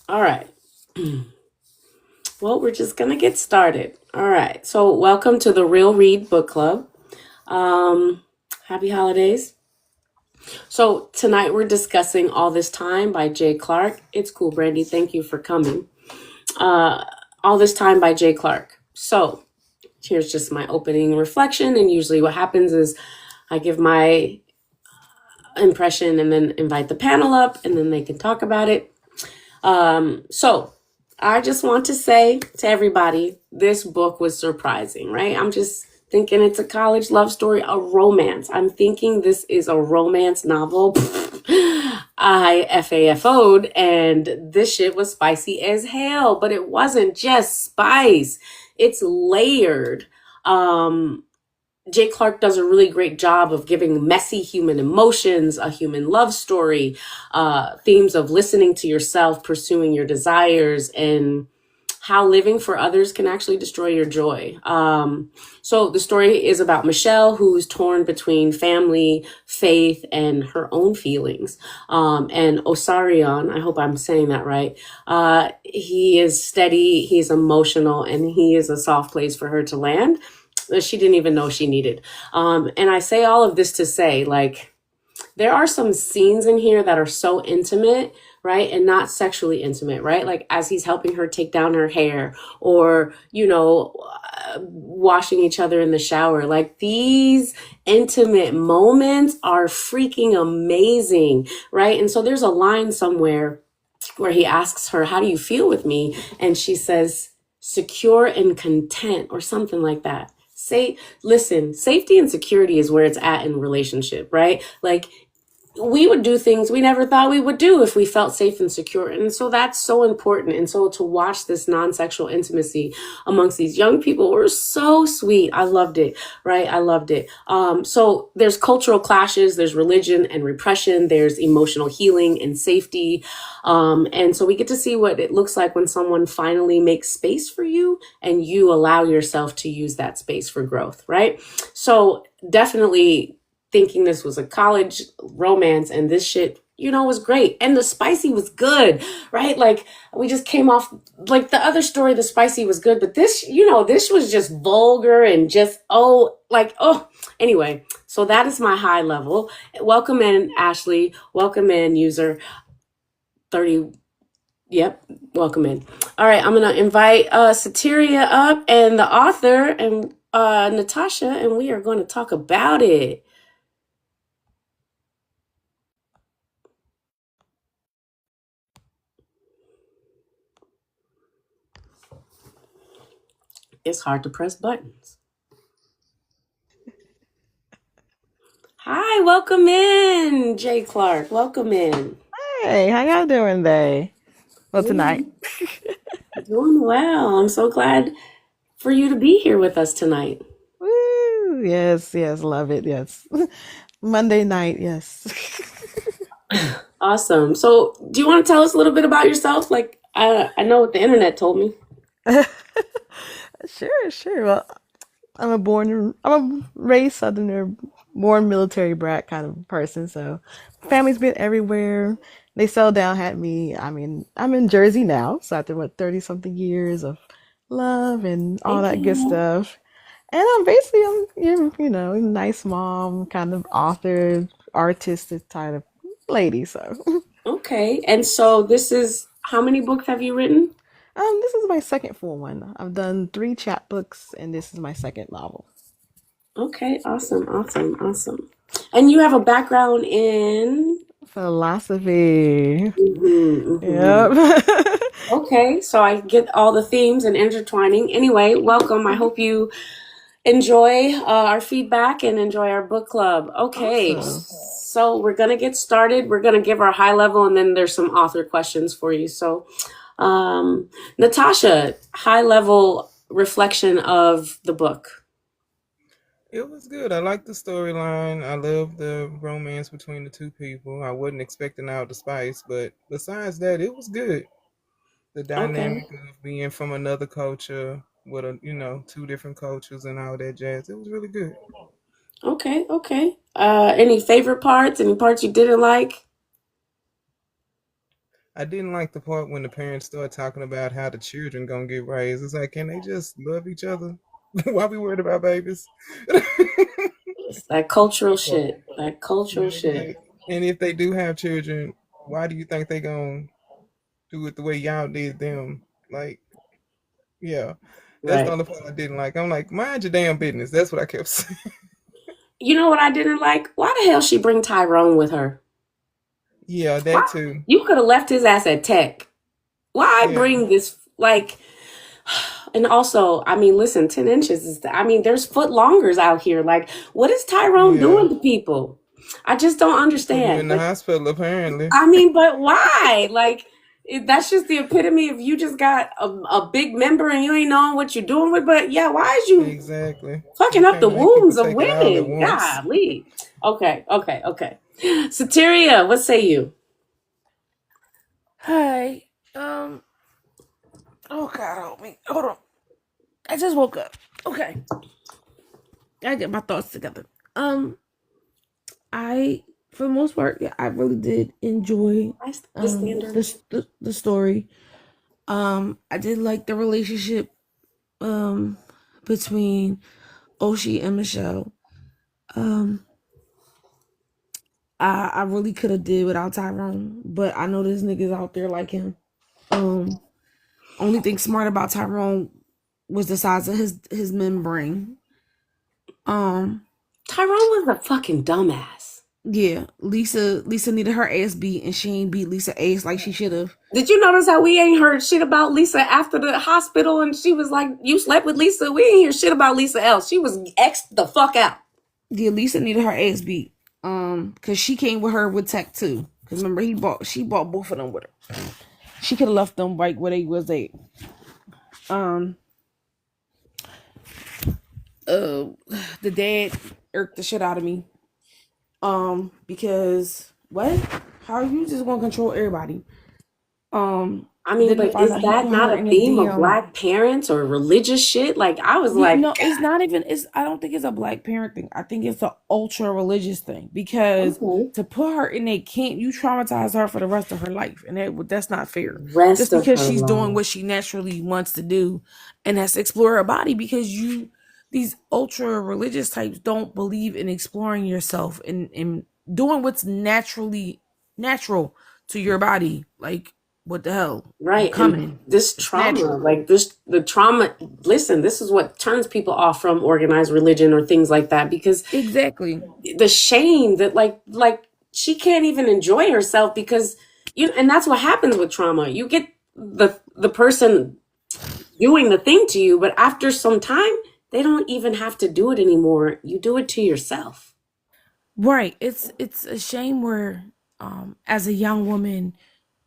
All right. Well, we're just going to get started. All right. So, welcome to the Real Read Book Club. Um, Happy holidays. So, tonight we're discussing All This Time by Jay Clark. It's cool, Brandy. Thank you for coming. Uh, All This Time by Jay Clark. So, here's just my opening reflection. And usually, what happens is I give my impression and then invite the panel up, and then they can talk about it. So I just want to say to everybody, this book was surprising, right? I'm just thinking it's a college love story, a romance. I'm thinking this is a romance novel. I FAFO'd, and this shit was spicy as hell, but it wasn't just spice. It's layered. Um, Jay Clark does a really great job of giving messy human emotions, a human love story, themes of listening to yourself, pursuing your desires, and how living for others can actually destroy your joy. So the story is about Michelle, who's torn between family, faith, and her own feelings. And Osarion, I hope I'm saying that right. He is steady, he's emotional, and he is a soft place for her to land that she didn't even know she needed. And I say all of this to say, like, there are some scenes in here that are so intimate, right? And not sexually intimate, right? Like as he's helping her take down her hair or, washing each other in the shower. Like these intimate moments are freaking amazing, right? And so there's a line somewhere where he asks her, "How do you feel with me?" And she says, "Secure and content," or something like that. Listen, safety and security is where it's at in a relationship, right? Like we would do things we never thought we would do if we felt safe and secure. And so that's so important. And so to watch this non-sexual intimacy amongst these young people were so sweet. I loved it, right? I loved it. So there's cultural clashes, there's religion and repression, there's emotional healing and safety. And so we get to see what it looks like when someone finally makes space for you and you allow yourself to use that space for growth, right? So definitely thinking this was a college romance and this shit, was great. And the spicy was good, right? Like we just came off like the other story, the spicy was good, but this was just vulgar and just, anyway. So that is my high level. Welcome in, Ashley. Welcome in, user 30. Yep. Welcome in. All right. I'm going to invite Sateria up and the author and Natasha, and we are going to talk about it. It's hard to press buttons. Hi, welcome in, Jay Clark. Welcome in. Hey, how y'all doing today? Well, tonight. Doing, doing well. I'm so glad for you to be here with us tonight. Woo! Yes, yes, love it. Yes. Monday night, yes. Awesome. So, do you want to tell us a little bit about yourself? Like, I know what the internet told me. Sure, sure. Well, I'm a raised Southerner, born military brat kind of person. So, family's been everywhere. They settled down, had me. I mean, I'm in Jersey now. So after what 30 something years of love and all that good Damn. stuff. And I'm a nice mom, kind of author, artistic type of lady. So, Okay. And so, this is how many books have you written? this is my second full one. I've done three chapbooks, and this is my second novel. Okay. Awesome. Awesome. Awesome. And you have a background in. Philosophy. Mhm. Yep. Okay, so I get all the themes and intertwining. Anyway, welcome. I hope you enjoy our feedback and enjoy our book club. Okay, Awesome. so we're going to get started. We're going to give our high level and then there's some author questions for you. So, Natasha, high level reflection of the book. It was good. I liked the storyline. I love the romance between the two people. I wasn't expecting all the spice, but besides that, it was good. The Okay, dynamic of being from another culture with two different cultures and all that jazz. It was really good. okay, okay. Any favorite parts? Any parts you didn't like? I didn't like the part when the parents start talking about how the children gonna get raised. It's like, can they just love each other? Why we worried about babies? It's that cultural Or, shit. That cultural shit. like, and if they do have children, why do you think they gonna do it the way y'all did them? Like, yeah, that's the Right. only part I didn't like. I'm like, mind your damn business. That's what I kept saying. You know what I didn't like? Why the hell she bring Tyrone with her? Yeah, Why? that too. You could have left his ass at Tech. Why Yeah, bring this like? And also, I mean, listen, 10 inches is. I mean, there's foot longers out here. Like, what is Tyrone yeah. doing to people? I just don't Put him understand. in the But hospital apparently. I mean, but why? Like, that's just the epitome of you just got a big member and you ain't knowing what you're doing with. But yeah, why is you Exactly. fucking You up the can't make people wombs of take it all at women? once. Golly. Okay, okay, okay. Sateria, what say you? Hi. Oh God, help me. Hold on. I just woke up. Okay. I get my thoughts together. I, for the most part, yeah, I really did enjoy The standard. the story. I did like the relationship between Oshi and Michelle. Um, I really could have did without Tyrone, but I know there's niggas out there like him. Only thing smart about Tyrone was the size of his membrane. Tyrone was a fucking dumbass. Yeah, Lisa needed her ass beat, and she ain't beat Lisa ass like she should have. Did you notice how we ain't heard shit about Lisa after the hospital and she was like, you slept with Lisa? We ain't hear shit about Lisa else. She was X'd the fuck out. Yeah, Lisa needed her ass beat. Cause she came with her with Tech too. Cause remember she bought both of them with her. She could have left them right where they was at. The dad irked the shit out of me. Because what? How are you just gonna control everybody? I mean, Then to but find is out he that put not her a in a theme of damn. black parents or religious shit? Like, I was like, No, it's not even. It's. I don't think it's a black parent thing. I think it's an ultra religious thing because okay, to put her in a camp, you traumatize her for the rest of her life, and that's not fair. rest Just of because her she's doing life. what she naturally wants to do, and that's explore her body, because these ultra religious types don't believe in exploring yourself and doing what's natural to your body. Like, what the hell? You Right. And coming? this It's trauma, natural. like the trauma, listen, this is what turns people off from organized religion or things like that because Exactly. the shame that like she can't even enjoy herself because and that's what happens with trauma. You get the person doing the thing to you, but after some time, they don't even have to do it anymore. You do it to yourself. Right. It's a shame where as a young woman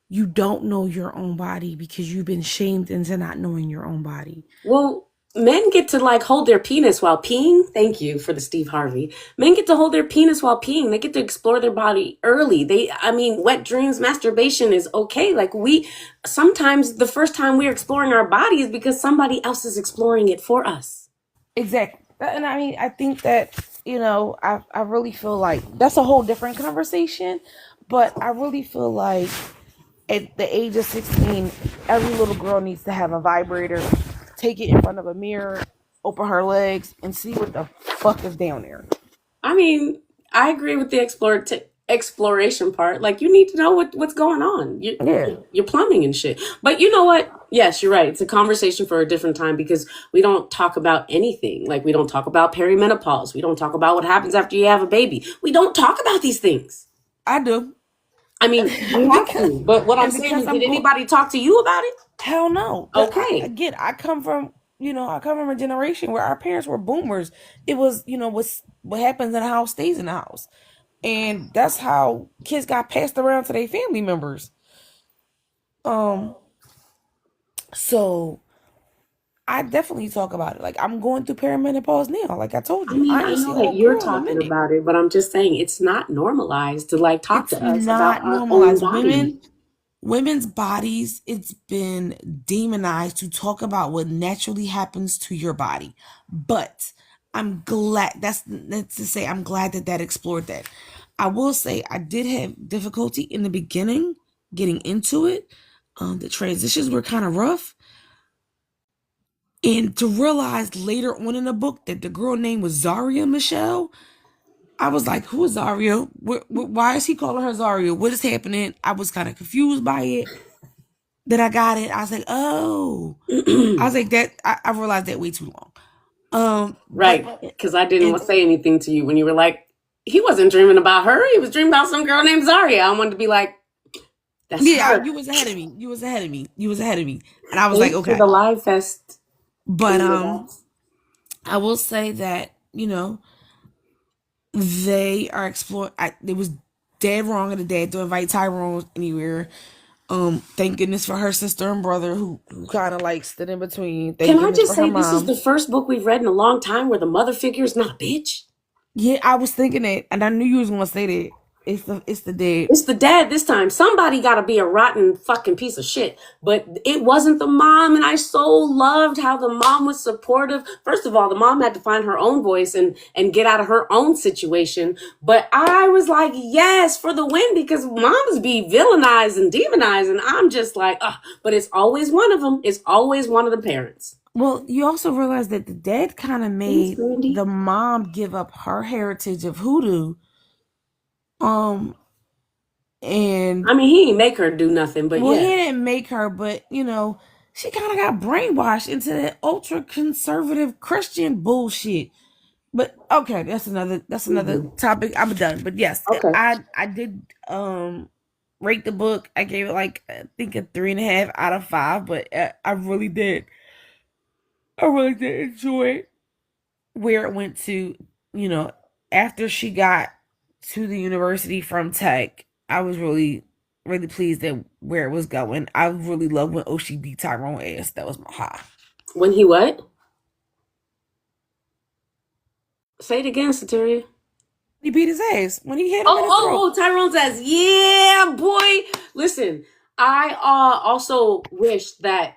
you don't know your own body because you've been shamed into not knowing your own body. Well, men get to like hold their penis while peeing. Thank you for the Steve Harvey. Men get to hold their penis while peeing. They get to explore their body early. I mean, wet dreams, masturbation is okay. Like sometimes the first time we're exploring our body is because somebody else is exploring it for us. Exactly. And I mean, I think that, I really feel like that's a whole different conversation, but I really feel like at the age of 16, every little girl needs to have a vibrator, take it in front of a mirror, open her legs, and see what the fuck is down there. I mean, I agree with the exploration part. Like, you need to know what's going on. Yeah. You're plumbing and shit. But you know what? Yes, you're right. It's a conversation for a different time because we don't talk about anything. Like, we don't talk about perimenopause. We don't talk about what happens after you have a baby. We don't talk about these things. I do. I mean, you have to. But what I'm And saying because is, I'm did anybody talk to you about it? Hell no. But Okay. I come from, a generation where our parents were boomers. It was, what happens in the house stays in the house. And that's how kids got passed around to their family members. So I definitely talk about it. Like, I'm going through perimenopause now. Like I told I you, mean, I I ain't seen know a that whole you're girl in a talking minute. about it, but I'm just saying it's not normalized to like talk It's to us about not our own normalized. body. Women's bodies, it's been demonized to talk about what naturally happens to your body. But I'm glad that's to say I'm glad that explored that. I will say I did have difficulty in the beginning getting into it. The transitions were kind of rough. And to realize later on in the book that the girl name was Zaria Michelle, I was like, who is Zaria? Why is he calling her Zaria? What is happening? I was kind of confused by it. Then I got it. I was like, oh. I was like, that. I realized that way too long. Right, But because I didn't and want to say anything to you when you were like, he wasn't dreaming about her. He was dreaming about some girl named Zaria. I wanted to be like, that's yeah, her. you was ahead of me. You was ahead of me. You was ahead of me. And I was like, Thanks for okay. the live fest. But Yeah. I will say that, they are exploring. It was dead wrong of the dad to invite Tyrone anywhere. Thank goodness for her sister and brother who kind of like stood in between. Thank Can I goodness just for her say this is mom. the first book we've read in a long time where the mother figure is not a bitch? Yeah, I was thinking that, and I knew you was gonna say that. It's the dad. It's the dad this time. Somebody got to be a rotten fucking piece of shit. But it wasn't the mom, and I so loved how the mom was supportive. First of all, the mom had to find her own voice and get out of her own situation. But I was like, yes, for the win, because moms be villainized and demonized, and I'm just like, ugh. But it's always one of them. It's always one of the parents. Well, you also realize that the dad kind of Thanks, made Brandy. the mom give up her heritage of hoodoo. And I mean, he didn't make her do nothing, but well, he yeah. didn't make her, but she kind of got brainwashed into that ultra conservative Christian bullshit. But okay, that's another topic. I'm done. But yes, Okay. I did rate the book. I gave it like I think a 3.5 out of 5. But I really did. I really did enjoy where it went to. After she got to the university from Tech, I was really, really pleased at where it was going. I really loved when Oshi beat Tyrone ass. That was my high. When he what? Say it again, Soteria. He beat his ass when he hit him in the throat. Oh, Tyrone says, yeah, boy. Listen, I also wish that,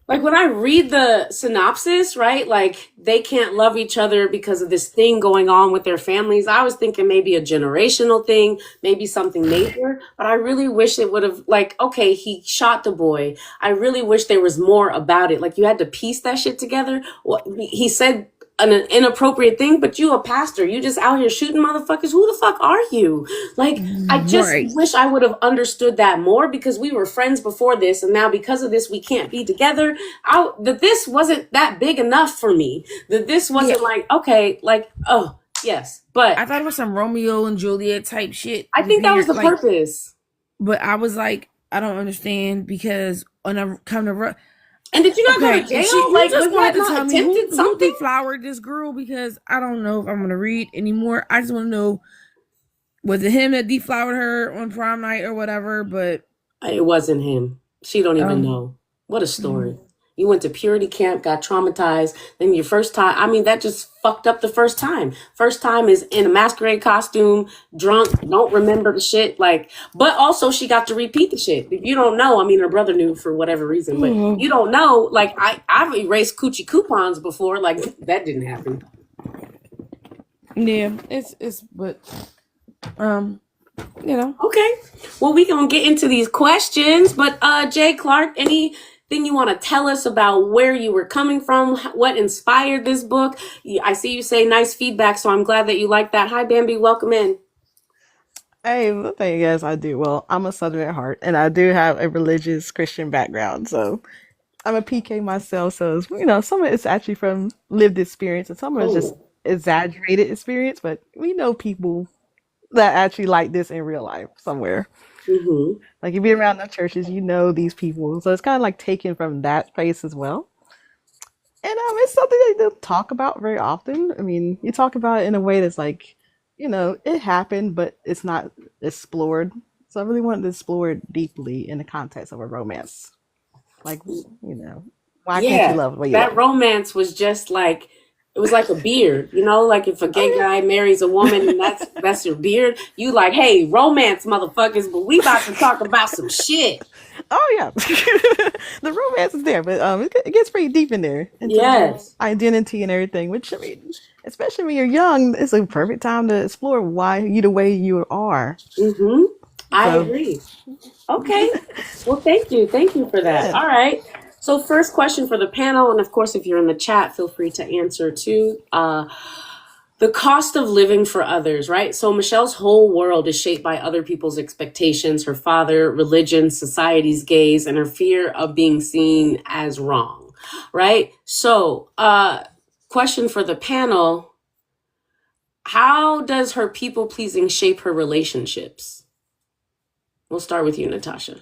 like, when I read the synopsis, right, like, they can't love each other because of this thing going on with their families. I was thinking maybe a generational thing, maybe something major, but I really wish it would have, like, okay, he shot the boy. I really wish there was more about it. Like, you had to piece that shit together. He said an inappropriate thing, but you a pastor. You just out here shooting motherfuckers. Who the fuck are you? Like, I just Right. wish I would have understood that more, because we were friends before this, and now because of this we can't be together. That this wasn't that big enough for me. That this wasn't like, okay, like, oh yes. But I thought it was some Romeo and Juliet type shit. I think that was the Weird, like, purpose. but I was like, I don't understand because when I come to And did you not go to jail? you Like, just was wanted that to not tell me attempted who something? deflowered this girl, because I don't know if I'm gonna read anymore. I just want to know, was it him that deflowered her on prom night or whatever? But It wasn't him. She don't even know. What a story. You went to purity camp, got traumatized. Then your first time, I mean, that just fucked up the first time. First time is in a masquerade costume, drunk, don't remember the shit. Like, but also she got to repeat the shit. If you don't know, I mean, her brother knew for whatever reason, but you don't know. Like, I've erased coochie coupons before. Like, that didn't happen. yeah, it's but Okay. Well, we gonna get into these questions, but Jay Clark, anything you want to tell us about where you were coming from, what inspired this book? I see you say nice feedback, so I'm glad that you like that. Hi, Bambi, welcome in. Hey, the thing is, I do. Well, I'm a Southern at heart, and I do have a religious Christian background. So I'm a PK myself. So some of it's actually from lived experience, and some of it's just exaggerated experience. But we know people that actually like this in real life somewhere. Mm-hmm. Like, if you're around the churches, you know these people. So it's kind of like taken from that space as well. And it's something they don't talk about very often. I mean, you talk about it in a way that's like, it happened, but it's not explored. So I really wanted to explore it deeply in the context of a romance. Like, why can't you love the way you that love? romance was just like, it was like a beard, like if a gay guy marries a woman and that's your beard, you like, hey, romance, motherfuckers, but we about to talk about some shit. Oh yeah, the romance is there, but it gets pretty deep in there in terms of identity and everything. Which, I mean, especially when you're young, it's a perfect time to explore why you the way you are. Mm-hmm. I So agree. Okay. Well, thank you. Thank you for that. yeah. All right. So, first question for the panel, and of course, if you're in the chat, feel free to answer too. The cost of living for others, right? So, Michelle's whole world is shaped by other people's expectations, her father, religion, society's gaze, and her fear of being seen as wrong, right? So, question for the panel: how does her people pleasing shape her relationships? We'll start with you, Natasha.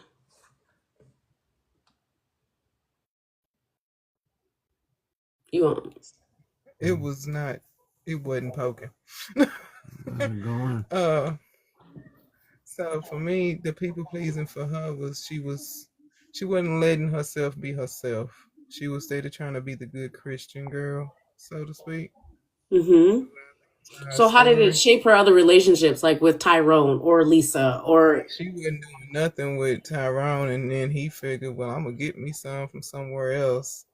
You on? It was not. It wasn't poking. Going. So for me, the people pleasing for her was she wasn't letting herself be herself. She was there trying to be the good Christian girl, so to speak. Mm-hmm. Her So how did it story. shape her other relationships, like with Tyrone or Lisa or She wasn't doing nothing with Tyrone, and then he figured, well, I'm gonna get me some from somewhere else,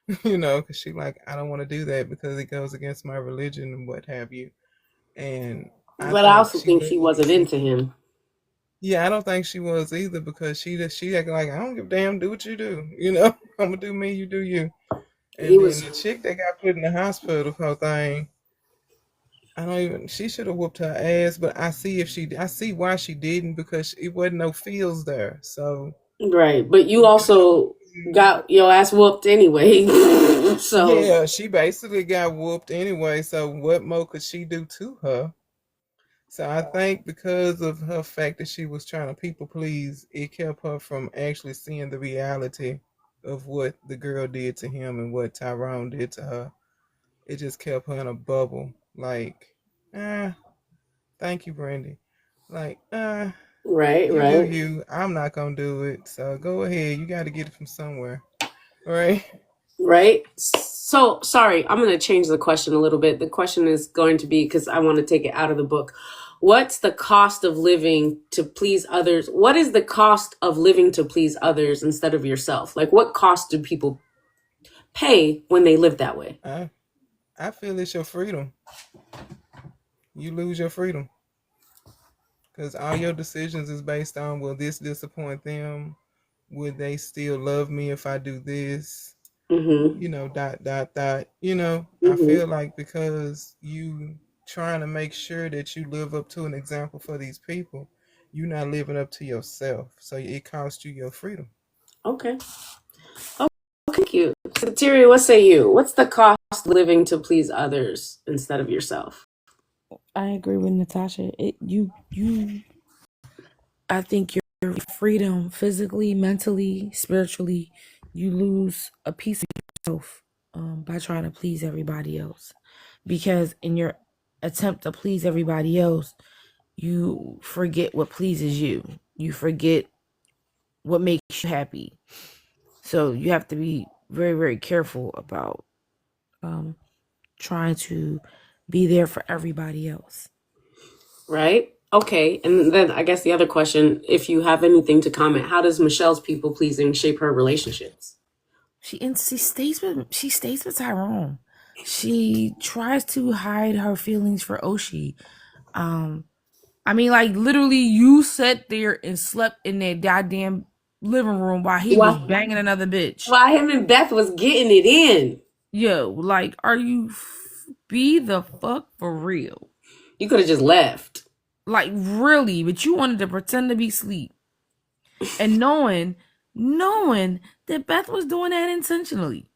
because she like, I don't want to do that because it goes against my religion and what have you. And I but I think also she think let she wasn't people. into him. Yeah, I don't think she was either because she acted like, I don't give a damn, do what you do, I'm gonna do me, you do you. He And then was the chick that got put in the hospital for her thing, I don't even. She should have whooped her ass, but I see why she didn't because it wasn't no feels there. So right, but you you also got your ass whooped anyway. So yeah, she basically got whooped anyway. So what more could she do to her? So I think because of her fact that she was trying to people please, it kept her from actually seeing the reality of what the girl did to him and what Tyrone did to her. It just kept her in a bubble. Like, ah, thank you, Brandy. Like, right, you do right, you. I'm not gonna do it. So go ahead. You got to get it from somewhere, right? right. So sorry, I'm going to change the question a little bit. The question is going to be because I want to take it out of the book. What's the cost of living to please others? What is the cost of living to please others instead of yourself? Like, what cost do people pay when they live that way? I feel it's your freedom. You lose your freedom because all your decisions is based on, will this disappoint them? Would they still love me if I do this? Mm-hmm. Dot dot dot. I Mm-hmm. feel like because you trying to make sure that you live up to an example for these people, you're not living up to yourself. So it costs you your freedom. Okay. Oh, thank you. So, Terry, what say you? What's the cost of living to please others instead of yourself? I agree with Natasha. I think your freedom physically, mentally, spiritually, you lose a piece of yourself by trying to please everybody else. Because in your attempt to please everybody else, you forget what pleases you. You forget what makes you happy. So you have to be very, very careful about trying to be there for everybody else. Right? Okay. And then I guess the other question, if you have anything to comment, how does Michelle's people pleasing shape her relationships? She stays with Tyrone. She tries to hide her feelings for Oshi. I mean, like literally, you sat there and slept in that goddamn living room while he was Why, banging another bitch. why him and Beth was getting it in? Yo, like, are you be the fuck for real? You could have just left. Like, really? But you wanted to pretend to be asleep, and knowing that Beth was doing that intentionally.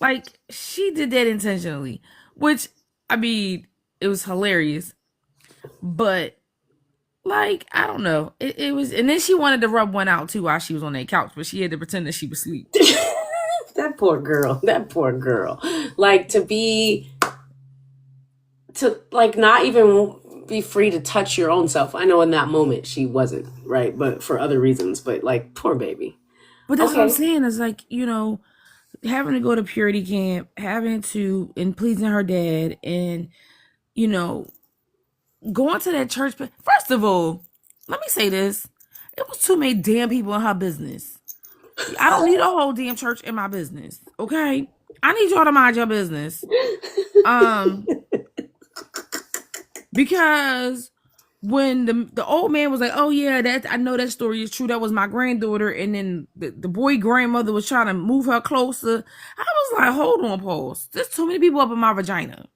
Like, she did that intentionally, which, I mean, it was hilarious. But, like, I don't know. It was, and then she wanted to rub one out, too, while she was on that couch, but she had to pretend that she was asleep. That poor girl. That poor girl. Like, not even be free to touch your own self. I know in that moment she wasn't, right? But for other reasons. But, like, poor baby. But that's what I'm Okay. saying. Is like, having to go to purity camp, and pleasing her dad, and, going to that church. But first of all, let me say this. It was too many damn people in her business. I don't need a whole damn church in my business. Okay? I need y'all to mind your business. Because when the old man was like, "Oh yeah, that I know that story is true. That was my granddaughter," and then the boy grandmother was trying to move her closer. I was like, "Hold on, pause. There's too many people up in my vagina."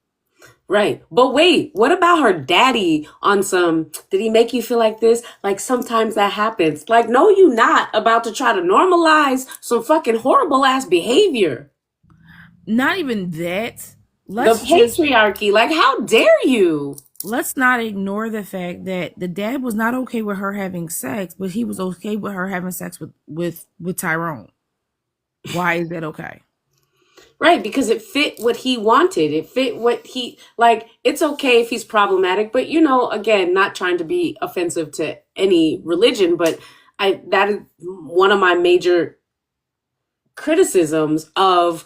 Right. But wait, what about her daddy on some, did he make you feel like this? Like sometimes that happens. Like, no, you not about to try to normalize some fucking horrible ass behavior. Not even that. The Let's just patriarchy, like, how dare you? let's not ignore the fact that the dad was not okay with her having sex, but he was okay with her having sex with Tyrone. Why is that okay? Right, because it fit what he wanted. It fit what he, like, it's okay if he's problematic, but again, not trying to be offensive to any religion, but that is one of my major criticisms of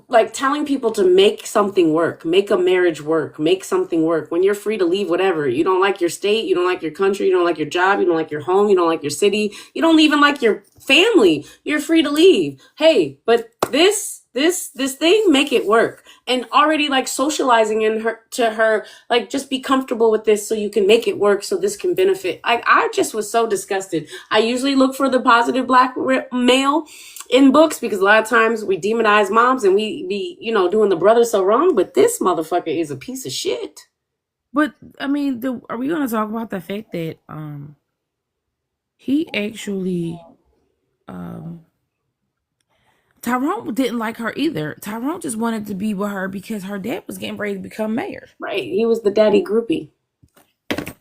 like telling people to make something work, make a marriage work, make something work when you're free to leave whatever. You don't like your state, you don't like your country, you don't like your job, you don't like your home, you don't like your city, you don't even like your family. You're free to leave. Hey, but this thing, make it work. And already like socializing to her, like just be comfortable with this so you can make it work so this can benefit. Like I just was so disgusted. I usually look for the positive black male in books because a lot of times we demonize moms and we be, doing the brother so wrong, but this motherfucker is a piece of shit. But I mean, are we going to talk about the fact that he actually Tyrone didn't like her either. Tyrone just wanted to be with her because her dad was getting ready to become mayor. Right. He was the daddy groupie.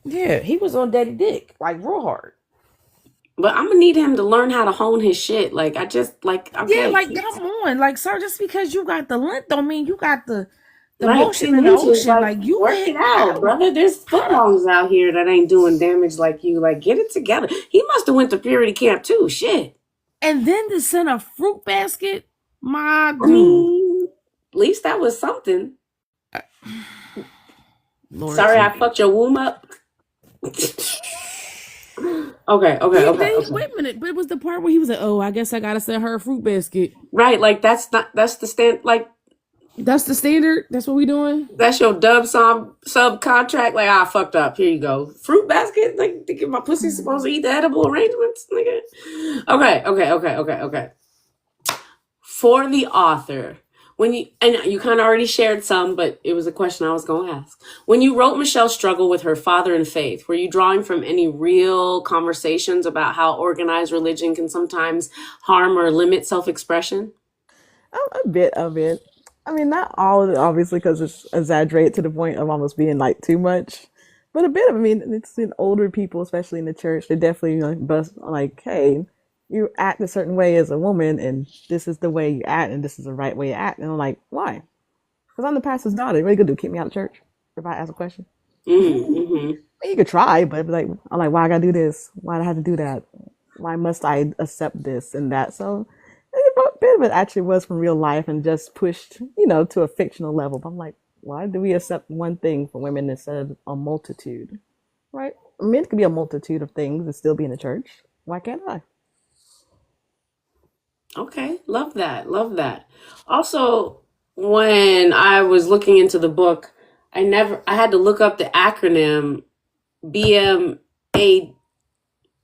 Yeah, he was on daddy dick, like real hard. But I'm gonna need him to learn how to hone his shit. Like I just like okay. Yeah, like come on, like sir, just because you got the length don't mean you got the Right, motion 2 in the inches, ocean. Like you work it out, brother. There's footlongs out here that ain't doing damage like you. Like get it together. He must have went to purity camp too. Shit. And then to send a fruit basket, my I dude. mean, at least that was something. Lord Sorry, I Jesus. fucked your womb up. Okay. Wait a minute, but it was the part where he was like, "Oh, I guess I gotta send her a fruit basket." Right, like that's the stand. Like That's the standard. That's what we doing. that's your dub subcontract. Like I fucked up. Here you go, fruit basket. Like thinking my pussy supposed to eat the edible arrangements, nigga. Okay. For the author, when you kind of already shared some, but it was a question I was going to ask. When you wrote Michelle's struggle with her father and faith, were you drawing from any real conversations about how organized religion can sometimes harm or limit self-expression? A bit of it. I mean, not all of it, obviously, because it's exaggerated to the point of almost being like too much. But a bit of, I mean, it's in older people, especially in the church, they definitely like bust like, hey, you act a certain way as a woman, and this is the way you act, and this is the right way to act. And I'm like, why? Because I'm the pastor's daughter. What are you gonna do? Kick me out of church if I ask a question? Mm-hmm. You could try, but like, I'm like, why I gotta do this? Why do I have to do that? Why must I accept this and that? So a bit of it actually was from real life and just pushed, to a fictional level. But I'm like, why do we accept one thing for women instead of a multitude? Right? Men could be a multitude of things and still be in the church. Why can't I? Okay, love that. Also, when I was looking into the book, I had to look up the acronym BMA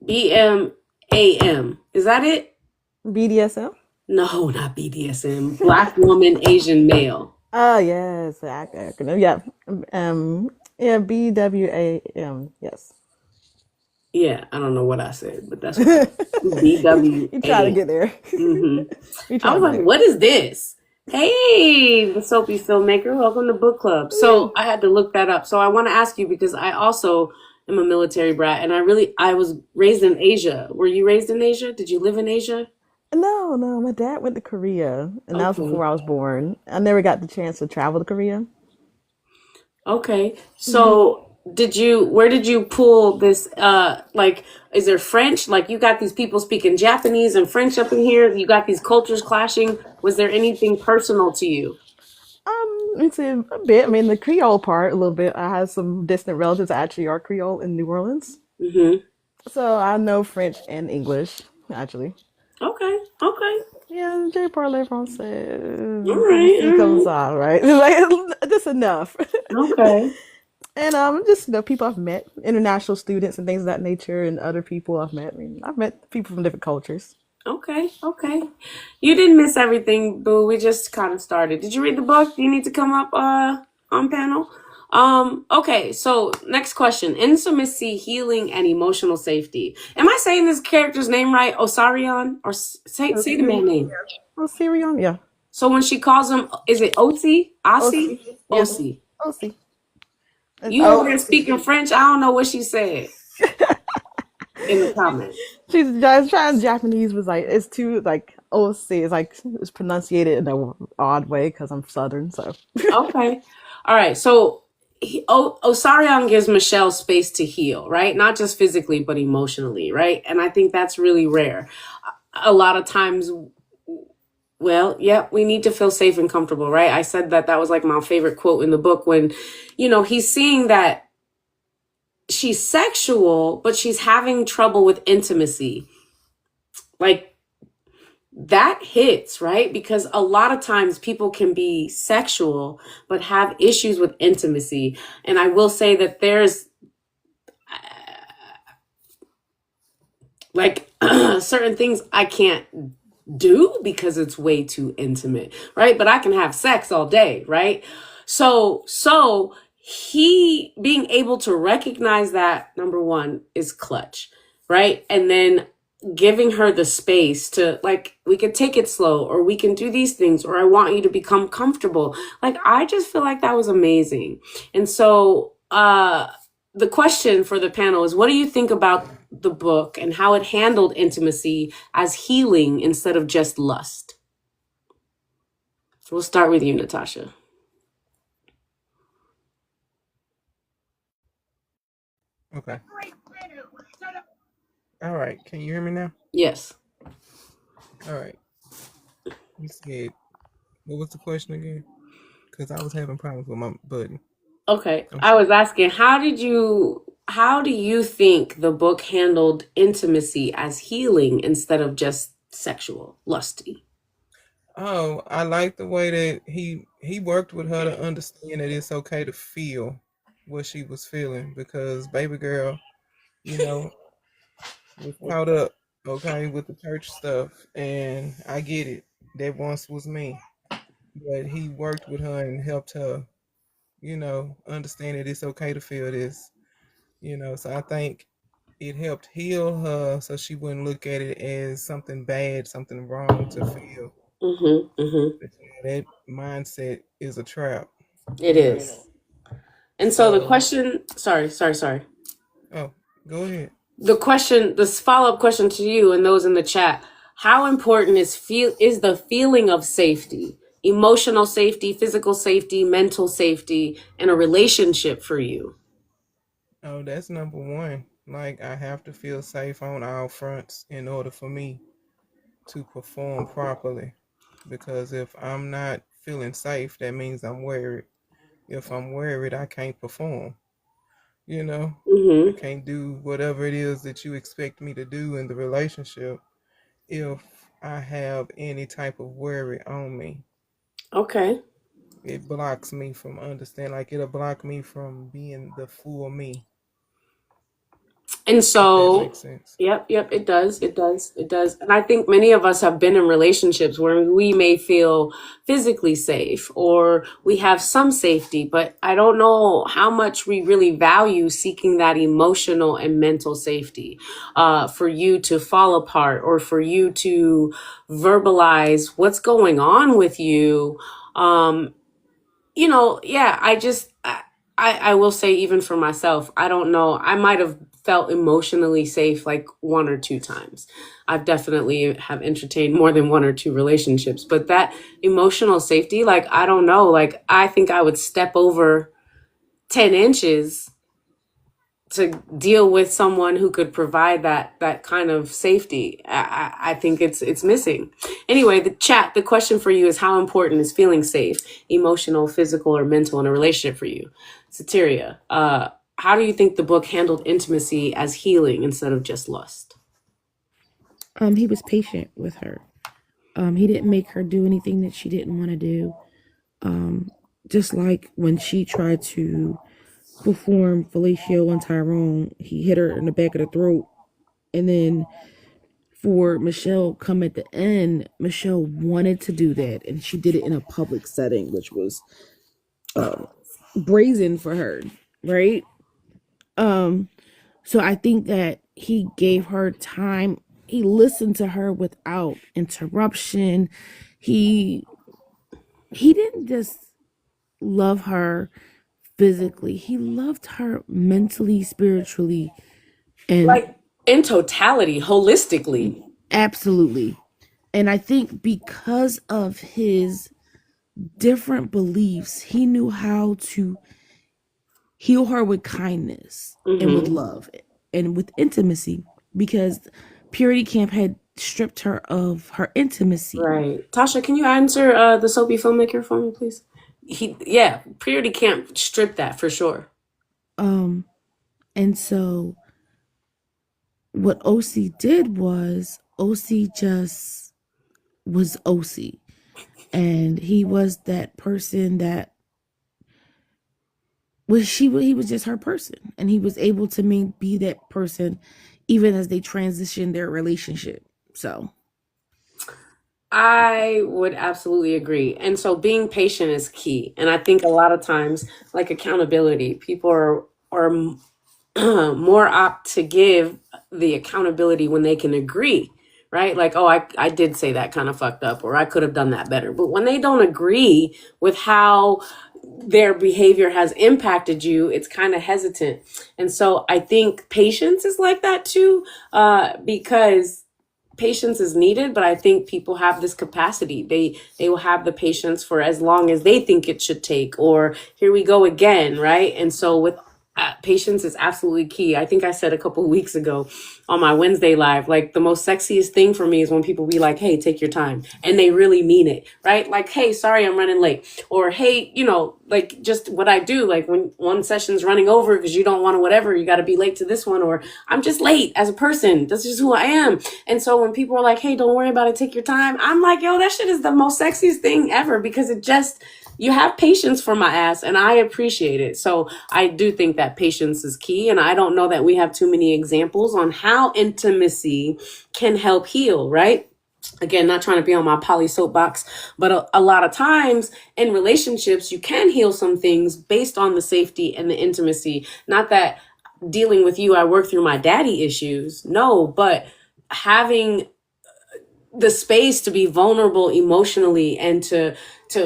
BMAM. Is that it? BDSM? No, not BDSM. Black woman, Asian male. Oh yes, the acronym. Yeah. Yeah, BWAM. Yes. Yeah, I don't know what I said, but that's what BWA. You try to get there. hmm You I try was to like, get there. what is this? Hey, the Soapy Filmmaker, welcome to book club. So I had to look that up. So I want to ask you because I also am a military brat, and I was raised in Asia. Were you raised in Asia? Did you live in Asia? No, my dad went to Korea, and that was Okay. before I was born. I never got the chance to travel to Korea. Okay. So where did you pull this, like, is there French? Like you got these people speaking Japanese and French up in here. You got these cultures clashing. Was there anything personal to you? It's a bit. I mean, the Creole part a little bit. I have some distant relatives that actually are Creole in New Orleans, hmm so I know French and English actually. Okay. Yeah, je parle français. All right. C'est comme ça, right? Like just enough. Okay. And just people I've met, international students and things of that nature, and other people I've met. I mean, I've met people from different cultures. Okay, okay. You didn't miss everything, boo. We just kind of started. Did you read the book? Do you need to come up on panel? Okay, so next question. Intimacy, healing, and emotional safety. Am I saying this character's name right? Osarion? Or say the man name. Oh, Sirion, yeah. So when she calls him, is it Oti? Asi? Osi, yes, Osi. Osi. It's You over there Osi. speaking French? I don't know what she said in the comments. She's just trying Japanese was like it's too like Oc. It's like it's pronunciated in a odd way because I'm Southern. So Okay. All right. So Osarion gives Michelle space to heal, right? Not just physically, but emotionally, right? And I think that's really rare. A lot of times, well, yeah, we need to feel safe and comfortable, right? I said that was like my favorite quote in the book when, he's seeing that she's sexual, but she's having trouble with intimacy. Like, that hits, right? Because a lot of times people can be sexual but have issues with intimacy. And I will say that there's like certain things I can't do because it's way too intimate, right? But I can have sex all day, right? So he being able to recognize that, number one, is clutch, right? And then giving her the space to, like, we could take it slow, or we can do these things, or I want you to become comfortable. Like, I just feel like that was amazing. And so the question for the panel is, what do you think about the book and how it handled intimacy as healing instead of just lust? We'll start with you, Natasha. Okay. All right. Can you hear me now? Yes. All right. You said, what was the question again? Because I was having problems with my button. Okay. I'm I was asking, how do you think the book handled intimacy as healing instead of just sexual, lusty? Oh, I like the way that he worked with her to understand that it's okay to feel what she was feeling, because baby girl, you know, was caught up, okay, with the church stuff, and I get it. That once was me. But he worked with her and helped her, understand that it's okay to feel this, So I think it helped heal her so she wouldn't look at it as something bad, something wrong to feel. Mm-hmm. Mm-hmm. But that mindset is a trap, It you know. is. And so the So, question, sorry. oh, go ahead. This follow-up question to you and those in the chat, how important is the feeling of safety, emotional safety, physical safety, mental safety in a relationship for you? Oh, that's number one. Like, I have to feel safe on all fronts in order for me to perform properly. Because if I'm not feeling safe, that means I'm worried. If I'm worried, I can't perform. I Mm-hmm. can't do whatever it is that you expect me to do in the relationship if I have any type of worry on me. Okay. It blocks me from understanding, like it'll block me from being the full me, And if that so, makes sense. yep, it does. And I think many of us have been in relationships where we may feel physically safe or we have some safety, but I don't know how much we really value seeking that emotional and mental safety, for you to fall apart or for you to verbalize what's going on with you. Yeah, I will say, even for myself, I don't know. I might have felt emotionally safe like one or two times. I've definitely have entertained more than one or two relationships, but that emotional safety, like, I don't know, like, I think I would step over 10 inches to deal with someone who could provide that kind of safety. I think it's missing. Anyway, the question for you is, how important is feeling safe, emotional, physical, or mental in a relationship for you? Sateria, how do you think the book handled intimacy as healing instead of just lust? He was patient with her. He didn't make her do anything that she didn't want to do. Just like when she tried to perform fellatio on Tyrone. He hit her in the back of the throat. And then for Michelle come at the end, Michelle wanted to do that. And she did it in a public setting, which was brazen for her, right? So I think that he gave her time. He listened to her without interruption. He didn't just love her physically. He loved her mentally, spiritually, and Like in totality, holistically. absolutely. And I think because of his different beliefs, he knew how to heal her with kindness and with Mm-hmm. love and with intimacy, because Purity Camp had stripped her of her intimacy. Right. Tasha, can you answer the Soapy filmmaker for me, please? Yeah, Purity Camp strip that for sure. And so what OC did was OC just was OC. And he was that person that he was just her person. And he was able to be that person even as they transitioned their relationship. So I would absolutely agree. And so being patient is key. And I think a lot of times, like accountability, people are more apt to give the accountability when they can agree, right? Like, oh, I did say that kind of fucked up, or I could have done that better. But when they don't agree with how their behavior has impacted you, it's kind of hesitant. And so I think patience is like that too, because patience is needed, but I think people have this capacity. They will have the patience for as long as they think it should take, or here we go again, right? And so with patience is absolutely key. I think I said a couple of weeks ago on my Wednesday live, like the most sexiest thing for me is when people be like, hey, take your time. And they really mean it, right? Like, hey, sorry, I'm running late. Or, hey, like just what I do, like when one session's running over because you don't want to, whatever, you got to be late to this one, or I'm just late as a person. That's just who I am. And so when people are like, hey, don't worry about it, take your time, I'm like, yo, that shit is the most sexiest thing ever, because you have patience for my ass, and I appreciate it. So I do think that patience is key. And I don't know that we have too many examples on how intimacy can help heal, right? Again, not trying to be on my poly soapbox, but a lot of times in relationships, you can heal some things based on the safety and the intimacy. Not that dealing with you, I work through my daddy issues. No, but having the space to be vulnerable emotionally and to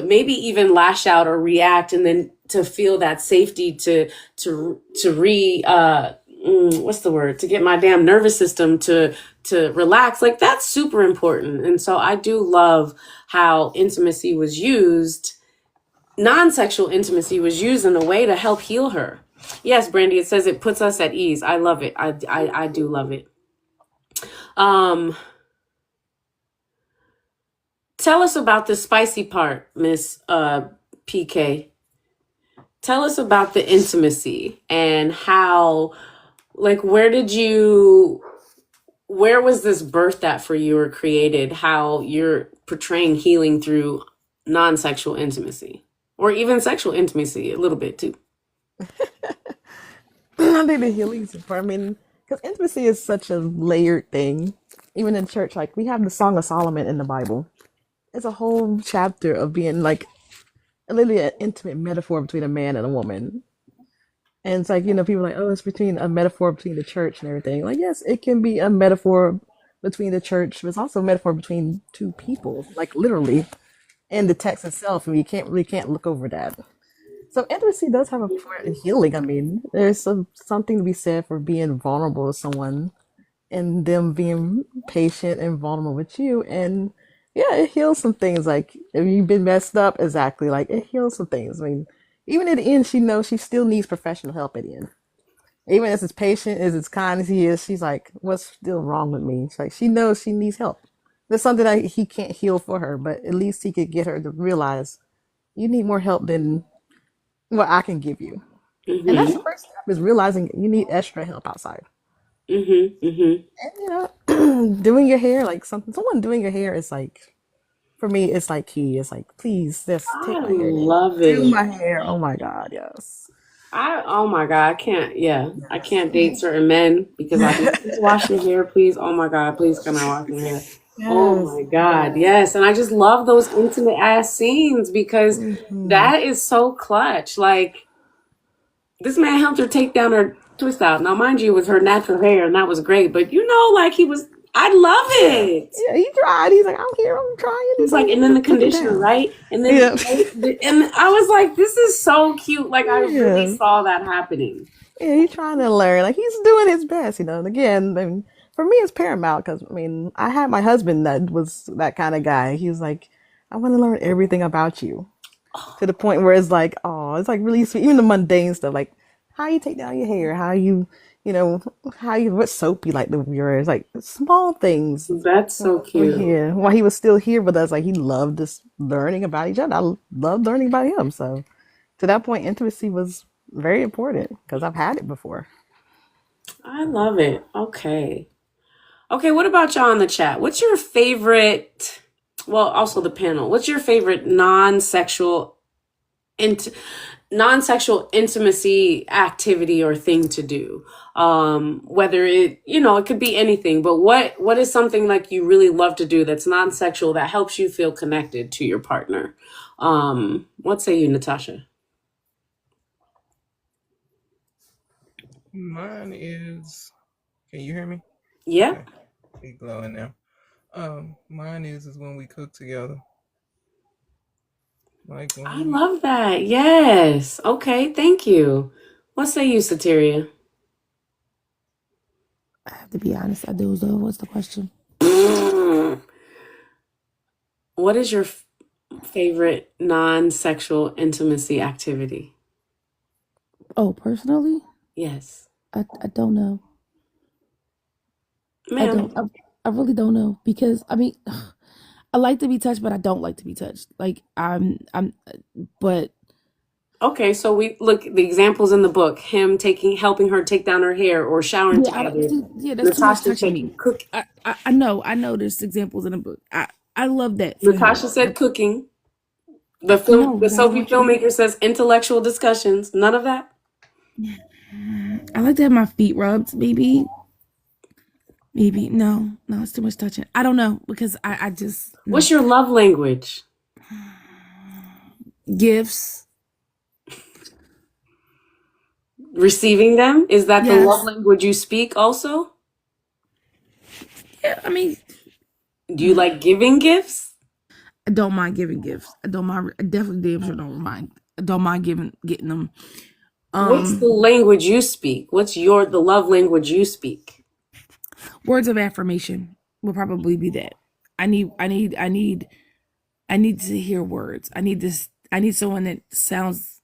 maybe even lash out or react, and then to feel that safety to what's the word, to get my damn nervous system to relax, like that's super important. And so I do love how intimacy was used, non-sexual intimacy was used in a way to help heal her. Yes, Brandy, it says it puts us at ease. I love it. I do love it. Tell us about the spicy part, Miss PK. Tell us about the intimacy and how, like, where was this birthed at for you or created, how you're portraying healing through non-sexual intimacy, or even sexual intimacy a little bit too. I think the healing is important. I mean, because intimacy is such a layered thing. Even in church, like we have the Song of Solomon in the Bible. It's a whole chapter of being like literally an intimate metaphor between a man and a woman. And it's like, people are like, oh, it's between a metaphor between the church and everything. Like, yes, it can be a metaphor between the church, but it's also a metaphor between two people, like literally, in the text itself. And you can't look over that. So intimacy does have a part in healing. I mean, there's something to be said for being vulnerable with someone and them being patient and vulnerable with you. And yeah, it heals some things. Like if you've been messed up, exactly, like it heals some things. I mean, even at the end, she knows she still needs professional help at the end. Even as patient, as kind as he is, she's like, what's still wrong with me? It's like she knows she needs help. There's something that he can't heal for her, but at least he could get her to realize you need more help than what I can give you. And that's the first step, is realizing you need extra help outside. And doing your hair, like someone doing your hair is like, for me, it's like key. It's like, please, just take I my hair. love Do it. my hair. Oh my God, yes. Oh my God, I can't, yeah, I can't date certain men because I can you wash your hair, please. Oh my God, please can I wash your hair? Oh Yes. my God, yes. And I just love those intimate ass scenes because Hmm. that is so clutch. Like, this man helped her take down her twist out. Now, mind you, it was her natural hair, and that was great. But like he was, I love it. Yeah, he tried. He's like, I'm here, I'm trying. He's He's like, like, and then the took it conditioner, down. right? And then, Yeah. and I was like, this is so cute. Like, I really Yeah. saw that happening. Yeah, he's trying to learn. Like he's doing his best, And again, I mean, for me, it's paramount because I had my husband that was that kind of guy. He was like, I want to learn everything about you to the point where it's like, oh, it's like really sweet. Even the mundane stuff, like how you take down your hair, how you know, what soap you like to wear. It's like small things. That's so cute. Yeah, while he was still here with us, like he loved just learning about each other. I loved learning about him. So to that point, intimacy was very important because I've had it before. I love it. Okay. Okay, what about y'all in the chat? What's your favorite, well, also the panel, what's your favorite int- non-sexual intimacy activity or thing to do? Whether it could be anything, but what is something like you really love to do that's non-sexual that helps you feel connected to your partner? What say you, Natasha? Mine is. Can you hear me? Yeah, Okay, be glowing now. Mine is when we cook together. Like when I we. love that. Yes. Okay, thank you. What say you, Sateria? I have to be honest. I do. So what's the question? What is your favorite non-sexual intimacy activity? Oh, personally, Yes. I don't know. I Ma'am. don't. I really don't know because I like to be touched, but I don't like to be touched. Like but Okay, so we look the examples in the book, him helping her take down her hair or showering yeah, I don't together. see, yeah, that's too much Natasha touching said me. cook I know there's examples in the book. I love that for him. Natasha said cooking. The No, but I don't Sophie want you filmmaker says intellectual discussions. None of that? to. I like to have my feet rubbed. Maybe no, it's too much touching. I don't know because I just no What's your love language? gifts. Receiving them? Is that the love Yes, language you speak also? yeah. Do you like giving gifts? I don't mind giving gifts. I don't mind. I definitely damn sure don't mind. I don't mind getting them. What's the language you speak? What's the love language you speak? Words of affirmation will probably be that. I need to hear words. I need this. I need someone that sounds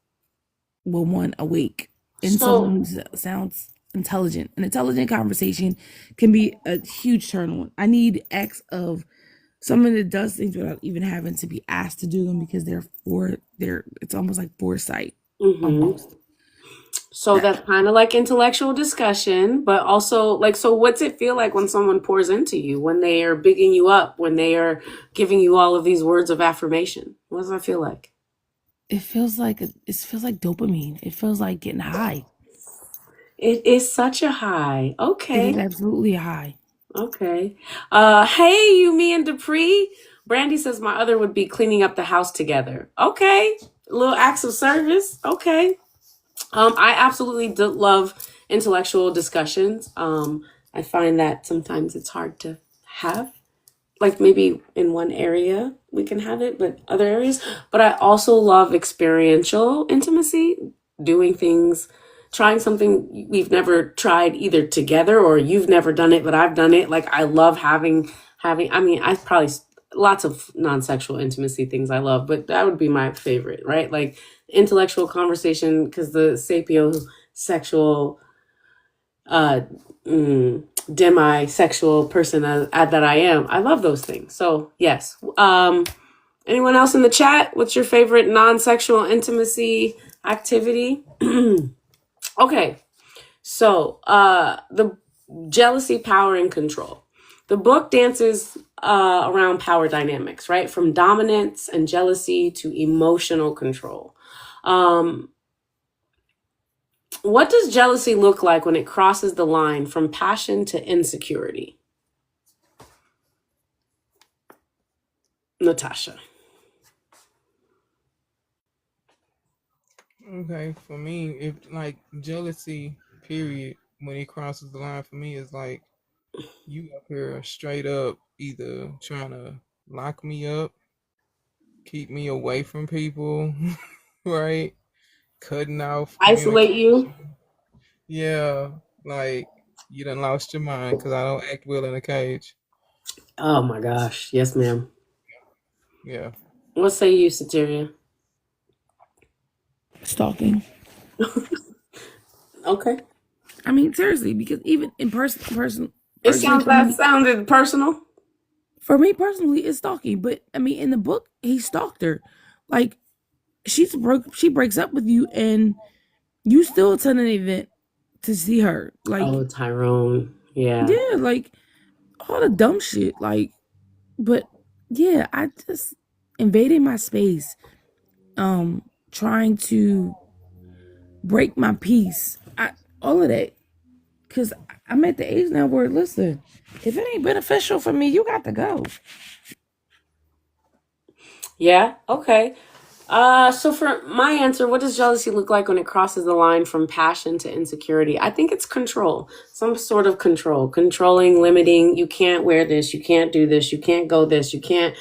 one awake and So, someone who sounds intelligent. An intelligent conversation can be a huge turn on. I need acts of someone that does things without even having to be asked to do them because it's almost like foresight mhm. almost. So That that's kind of like intellectual discussion, but also like, so what's it feel like when someone pours into you, when they are bigging you up, when they are giving you all of these words of affirmation? What does that feel like? it feels like dopamine. It feels like getting high. It is such a high. It is Okay. absolutely a high. Okay. Hey, you, me, and Dupree. Brandy says my other would be cleaning up the house together. Okay. Little acts of service. Okay. I absolutely love intellectual discussions. I find that sometimes it's hard to have. Like maybe in one area we can have it, but other areas. But I also love experiential intimacy, doing things, trying something we've never tried either together or you've never done it, but I've done it. Like I love having. I mean, I probably lots of non-sexual intimacy things I love, but that would be my favorite, right? Like intellectual conversation because the sapiosexual uh demisexual person that I am. I love those things. So yes. Anyone else in the chat? What's your favorite non-sexual intimacy activity? Okay. So the jealousy, power, and control. The book dances around power dynamics, right? From dominance and jealousy to emotional control. Um, What does jealousy look like when it crosses the line from passion to insecurity? Natasha. Okay, for me, if like jealousy, period, when it crosses the line for me is like you up here straight up either trying to lock me up, keep me away from people, right? Cutting off Isolate you? communication. Yeah, like you done lost your mind because I don't act well in a cage. Oh my gosh. Yes, ma'am. Yeah. What say you, Sateria? Stalking. Okay. I mean, seriously, because even in personally That sounded personal. for me personally, it's stalking. But I mean, in the book, he stalked her. Like she breaks up with you, and you still attend an event to see her. Like, Oh, Tyrone. Yeah. yeah, like all the dumb shit. Like, but yeah, I just invading my space, trying to break my peace. All of that. Cause I'm at the age now where listen, if it ain't beneficial for me, you got to go. Yeah. Okay. So for my answer, what does jealousy look like when it crosses the line from passion to insecurity? I think it's control, some sort of control, controlling, limiting. You can't wear this. You can't do this. You can't go this. You can't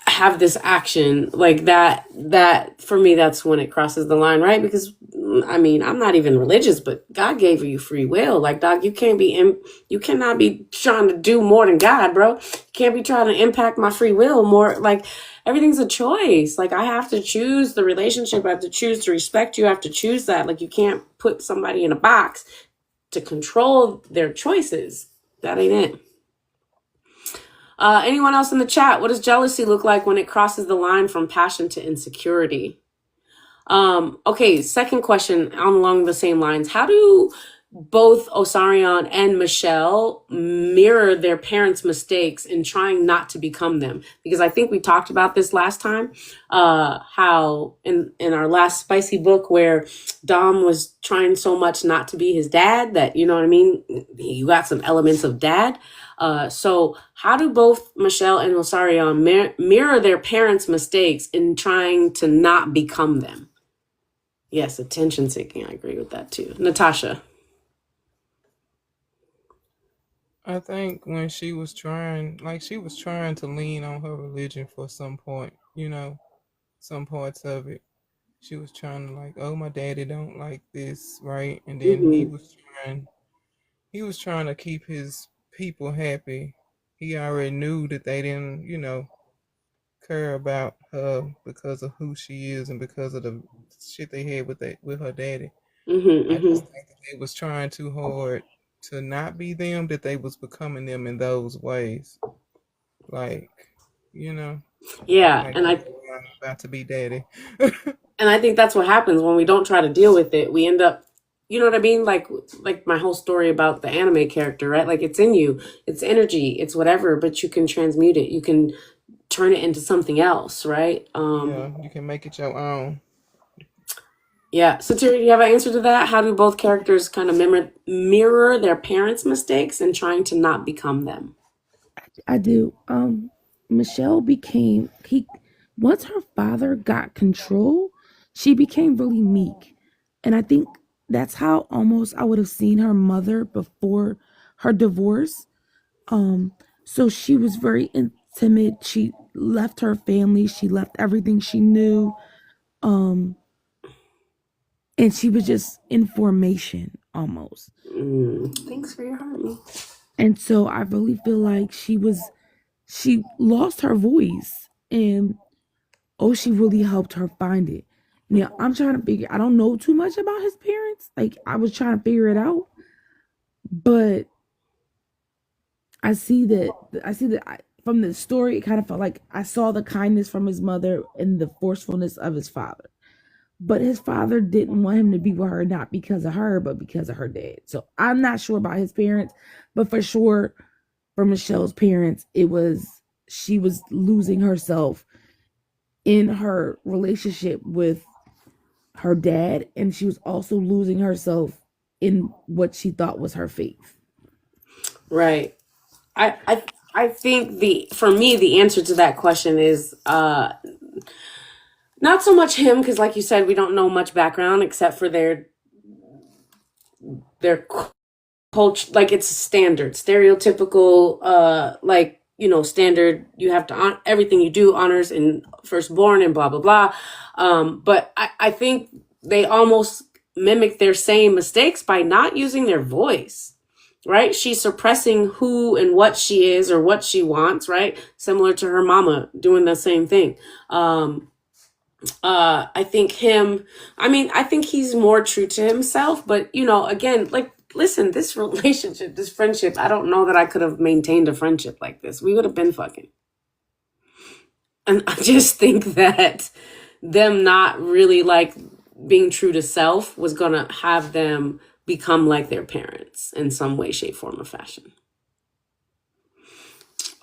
have this action like that for me, that's when it crosses the line, right? Because I mean, I'm not even religious, but God gave you free will. Like, dog, you cannot be trying to do more than God, bro. You can't be trying to impact my free will more. Like, everything's a choice. Like, I have to choose the relationship. I have to choose to respect you. I have to choose that. Like, you can't put somebody in a box to control their choices. That ain't it. Anyone else in the chat? What does jealousy look like when it crosses the line from passion to insecurity? Okay, second question along the same lines. How do both Osarion and Michelle mirror their parents' mistakes in trying not to become them? Because I think we talked about this last time, how in our last spicy book where Dom was trying so much not to be his dad that, you know what I mean? You got some elements of dad. So how do both Michelle and Osarion mirror their parents' mistakes in trying to not become them? Yes, attention seeking. I agree with that too. Natasha. I think when she was trying to lean on her religion for some point, some parts of it. She was trying to like, oh, my daddy don't like this, right? And then he Mm-hmm. was trying to keep his people happy. He already knew that they didn't, care about her because of who she is and because of the shit they had with her daddy. Mm-hmm. I just Mm-hmm. think that they was trying too hard to not be them, that they was becoming them in those ways. Like, you know, Yeah, like and I'm about to be daddy. I think that's what happens when we don't try to deal with it. We end up, you know what I mean? Like my whole story about the anime character, right? Like it's in you, it's energy, it's whatever, but you can transmute it. You can turn it into something else, right? Yeah, you can make it your own. Yeah. So Terry, do you have an answer to that? How do both characters kind of mirror their parents' mistakes and trying to not become them? I do. Michelle became he once her father got control, she became really meek. And I think that's how almost I would have seen her mother before her divorce. Um, so she was very timid. She left her family, she left everything she knew. Um, and she was just in formation almost. Thanks for your heart, me. And so I really feel like she lost her voice and she really helped her find it. Now I'm trying to figure I don't know too much about his parents. Like I was trying to figure it out, but from the story it kind of felt like I saw the kindness from his mother and the forcefulness of his father. But his father didn't want him to be with her, not because of her, but because of her dad. So I'm not sure about his parents, but for sure, for Michelle's parents, she was losing herself in her relationship with her dad, and she was also losing herself in what she thought was her faith. Right. I think for me the answer to that question is not so much him, because like you said, we don't know much background except for their culture. Like it's standard, stereotypical, like standard. You have to everything you do honors in firstborn and blah blah blah. But I think they almost mimic their same mistakes by not using their voice. Right? She's suppressing who and what she is or what she wants, right? Similar to her mama doing the same thing. I think I think he's more true to himself, but again, like, listen, this relationship, this friendship, I don't know that I could have maintained a friendship like this. We would have been fucking. And I just think that them not really like being true to self was gonna have them become like their parents in some way, shape, form, or fashion.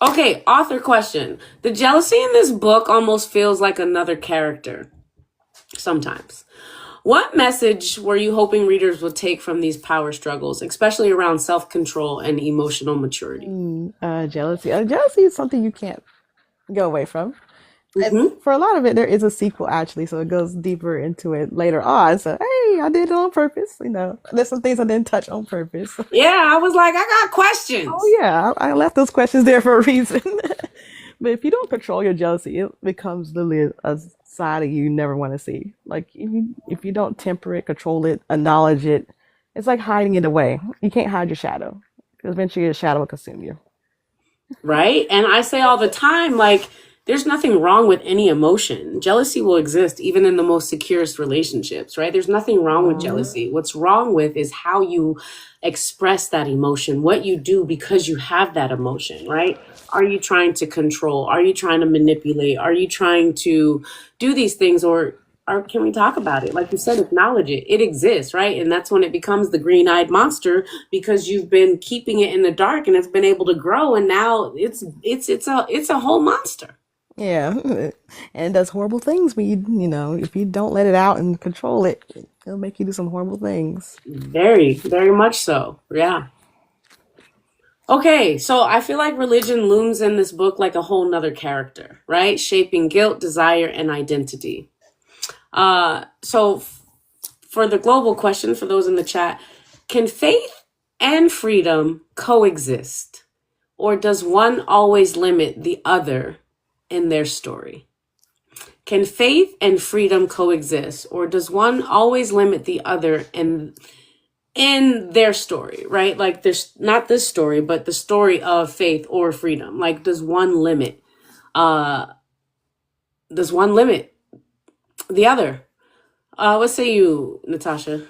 Okay, author question. The jealousy in this book almost feels like another character sometimes. What message were you hoping readers would take from these power struggles, especially around self-control and emotional maturity? Jealousy. Jealousy is something you can't go away from. Mm-hmm. And for a lot of it, there is a sequel actually, so it goes deeper into it later on. So, hey, I did it on purpose. There's some things I didn't touch on purpose. Yeah, I was like, I got questions. Oh yeah, I left those questions there for a reason. But if you don't control your jealousy, it becomes literally a side of you never want to see. Like if you don't temper it, control it, acknowledge it, it's like hiding it away. You can't hide your shadow because eventually your shadow will consume you. Right? And I say all the time, like, there's nothing wrong with any emotion. Jealousy will exist even in the most securest relationships, right? There's nothing wrong with jealousy. What's wrong with is how you express that emotion, what you do because you have that emotion, right? Are you trying to control? Are you trying to manipulate? Are you trying to do these things, or can we talk about it? Like you said, acknowledge it. It exists, right? And that's when it becomes the green-eyed monster, because you've been keeping it in the dark and it's been able to grow, and now it's a whole monster. Yeah, and it does horrible things when if you don't let it out and control it, it'll make you do some horrible things. Very, very much so. Yeah. Okay, so I feel like religion looms in this book like a whole nother character, right? Shaping guilt, desire, and identity. For the global question, for those in the chat, can faith and freedom coexist? Or does one always limit the other in their story? Can faith and freedom coexist? Or does one always limit the other in their story, right? Like, there's not this story, but the story of faith or freedom. Like, does one limit the other? What say you, Natasha?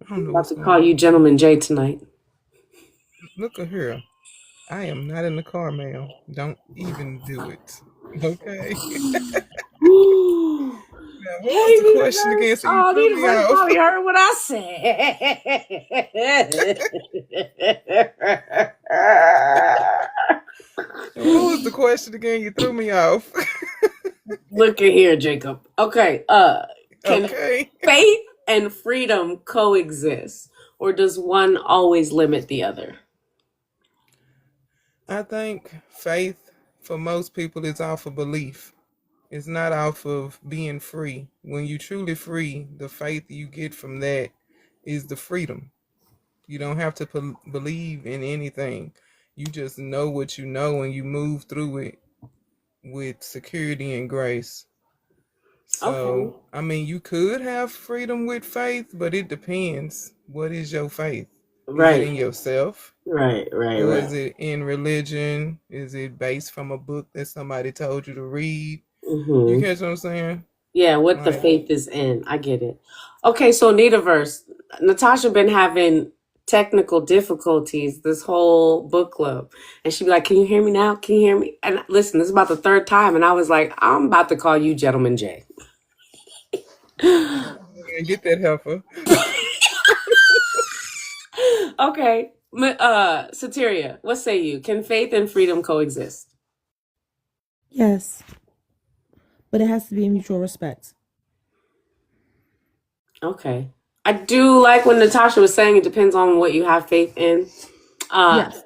I don't know I'm about what's to going call on. you Gentleman Jay tonight. Look at here. I am not in the car, ma'am. Don't even do it. Okay. Now, what was the question again? So you threw me off. Probably heard what I said. What was the question again? You threw me off. Look at here, Jacob. Okay. Can Okay. faith and freedom coexist, or does one always limit the other? I think faith for most people is off of belief. It's not off of being free. When you truly free, the faith you get from that is the freedom. You don't have to believe in anything. You just know what you know, and you move through it with security and grace. So, Okay. I mean, you could have freedom with faith, but it depends. What is your faith? Is it in Right. yourself? Right. Or is it in religion? Is it based from a book that somebody told you to read? You catch what I'm saying? Yeah, what the Like, faith is in. I get it. Okay, so Nitaverse. Natasha been having technical difficulties this whole book club. And she'd be like, can you hear me now? Can you hear me? And listen, this is about the third time. And I was like, I'm about to call you Gentleman Jay. get that heifer. Okay. Soteria, what say you? Can faith and freedom coexist? Yes, but it has to be a mutual respect. Okay. I do like when Natasha was saying it depends on what you have faith in. Uh, Yes,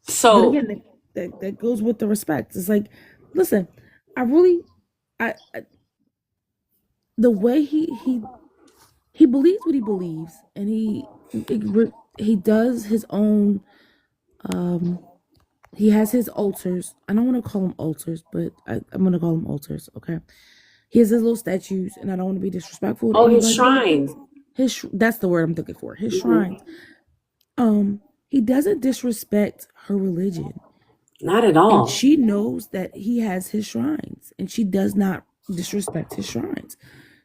but so again, that goes with the respect. It's like, listen, I really, I the way he believes what he believes, and he does his own. Um, he has his altars. I don't want to call them altars, but I'm gonna call them altars. Okay, he has his little statues, and I don't want to be disrespectful to oh, his anybody. shrine. That's the word I'm looking for. His Hmm. shrines. He doesn't disrespect her religion, Not at and all. she knows that he has his shrines, and she does not disrespect his shrines.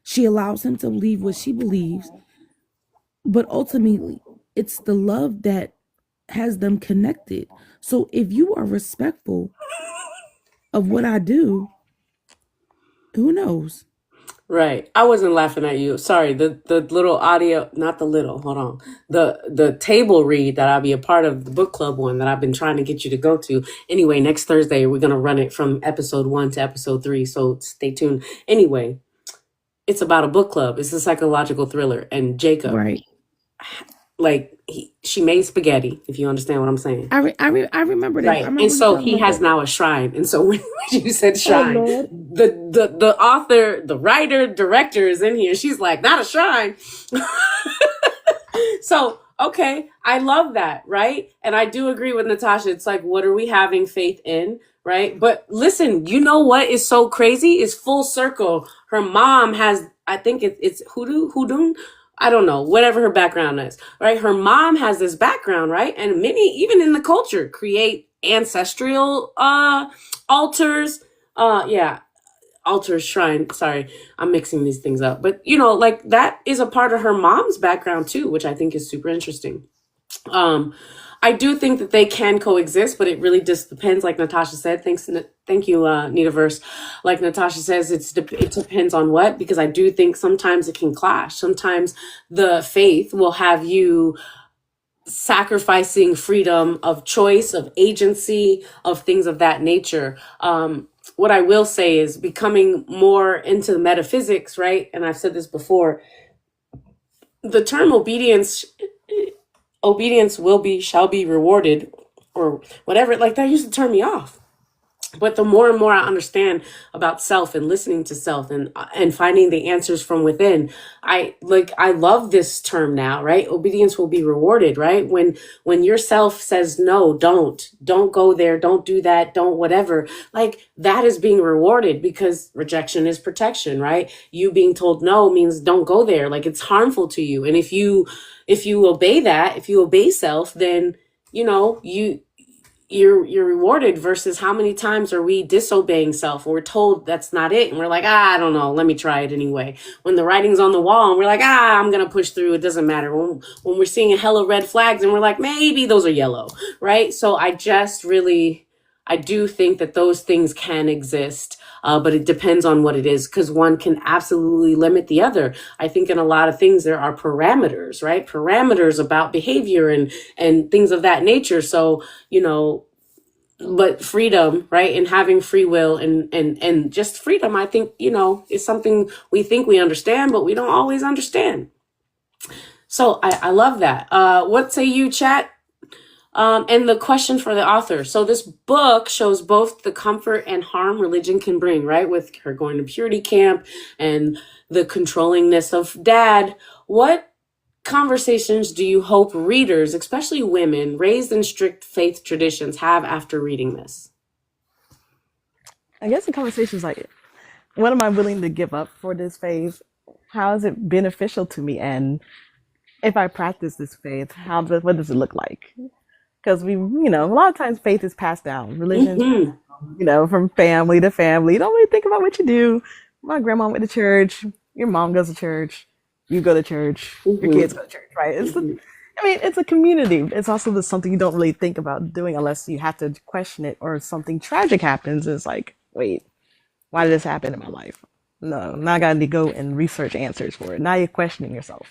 She allows him to believe what she believes, but ultimately, it's the love that has them connected. So if you are respectful of what I do, who knows? Right. I wasn't laughing at you. Sorry. The little audio, not the little, hold on. The table read that I'll be a part of, the book club one that I've been trying to get you to go to. Anyway, next Thursday we're gonna run it from episode 1 to episode 3, so stay tuned. Anyway, it's about a book club. It's a psychological thriller, and Jacob, Right. like she made spaghetti, if you understand what I'm saying. I remember this. I Right. remember And you so talking he about has that. now a shrine. And so when you said Oh shrine, Lord. the author, the writer, director is in here. She's like, not a shrine. So, okay, I love that, right? And I do agree with Natasha. It's like, what are we having faith in, right? But listen, you know what is so crazy? Is full circle. Her mom has, I think it's Hoodoo. I don't know, whatever her background is, right? Her mom has this background, right? And many, even in the culture, create ancestral altars. Yeah, altar shrine. Sorry, I'm mixing these things up. But like that is a part of her mom's background too, which I think is super interesting. Um, I do think that they can coexist, but it really just depends. Like Natasha said, thank you, Nitaverse. Like Natasha says, it depends on what, because I do think sometimes it can clash. Sometimes the faith will have you sacrificing freedom of choice, of agency, of things of that nature. What I will say is becoming more into the metaphysics, right? And I've said this before, the term obedience shall be rewarded, or whatever, like that used to turn me off. But the more and more I understand about self and listening to self and finding the answers from within, I love this term now, right? Obedience will be rewarded, right? When yourself says no, don't go there, don't do that, don't whatever, like that is being rewarded, because rejection is protection, right? You being told no means don't go there, like it's harmful to you. And if you obey that, if you obey self, then you're rewarded, versus how many times are we disobeying self and we're told that's not it, and we're like, I don't know, let me try it anyway, when the writing's on the wall and we're like, I'm gonna push through, it doesn't matter, when we're seeing a hella red flags and we're like, maybe those are yellow, right? So I do think that those things can exist, but it depends on what it is, because one can absolutely limit the other. I think in a lot of things there are parameters, right? Parameters about behavior and things of that nature. So, but freedom, right? And having free will and just freedom, I think, is something we think we understand, but we don't always understand. So I love that. What say you, chat? And the question for the author. So this book shows both the comfort and harm religion can bring, right? With her going to purity camp and the controllingness of dad. What conversations do you hope readers, especially women raised in strict faith traditions, have after reading this? I guess the conversation is like, what am I willing to give up for this faith? How is it beneficial to me? And if I practice this faith, what does it look like? Because a lot of times faith is passed down. Religion is Mm-hmm. passed down, from family to family. You don't really think about what you do. My grandma went to church. Your mom goes to church. You go to church. Your Mm-hmm. kids go to church, right? It's a community. It's also just something you don't really think about doing unless you have to question it or something tragic happens. It's like, wait, why did this happen in my life? No, now I got to go and research answers for it. Now you're questioning yourself.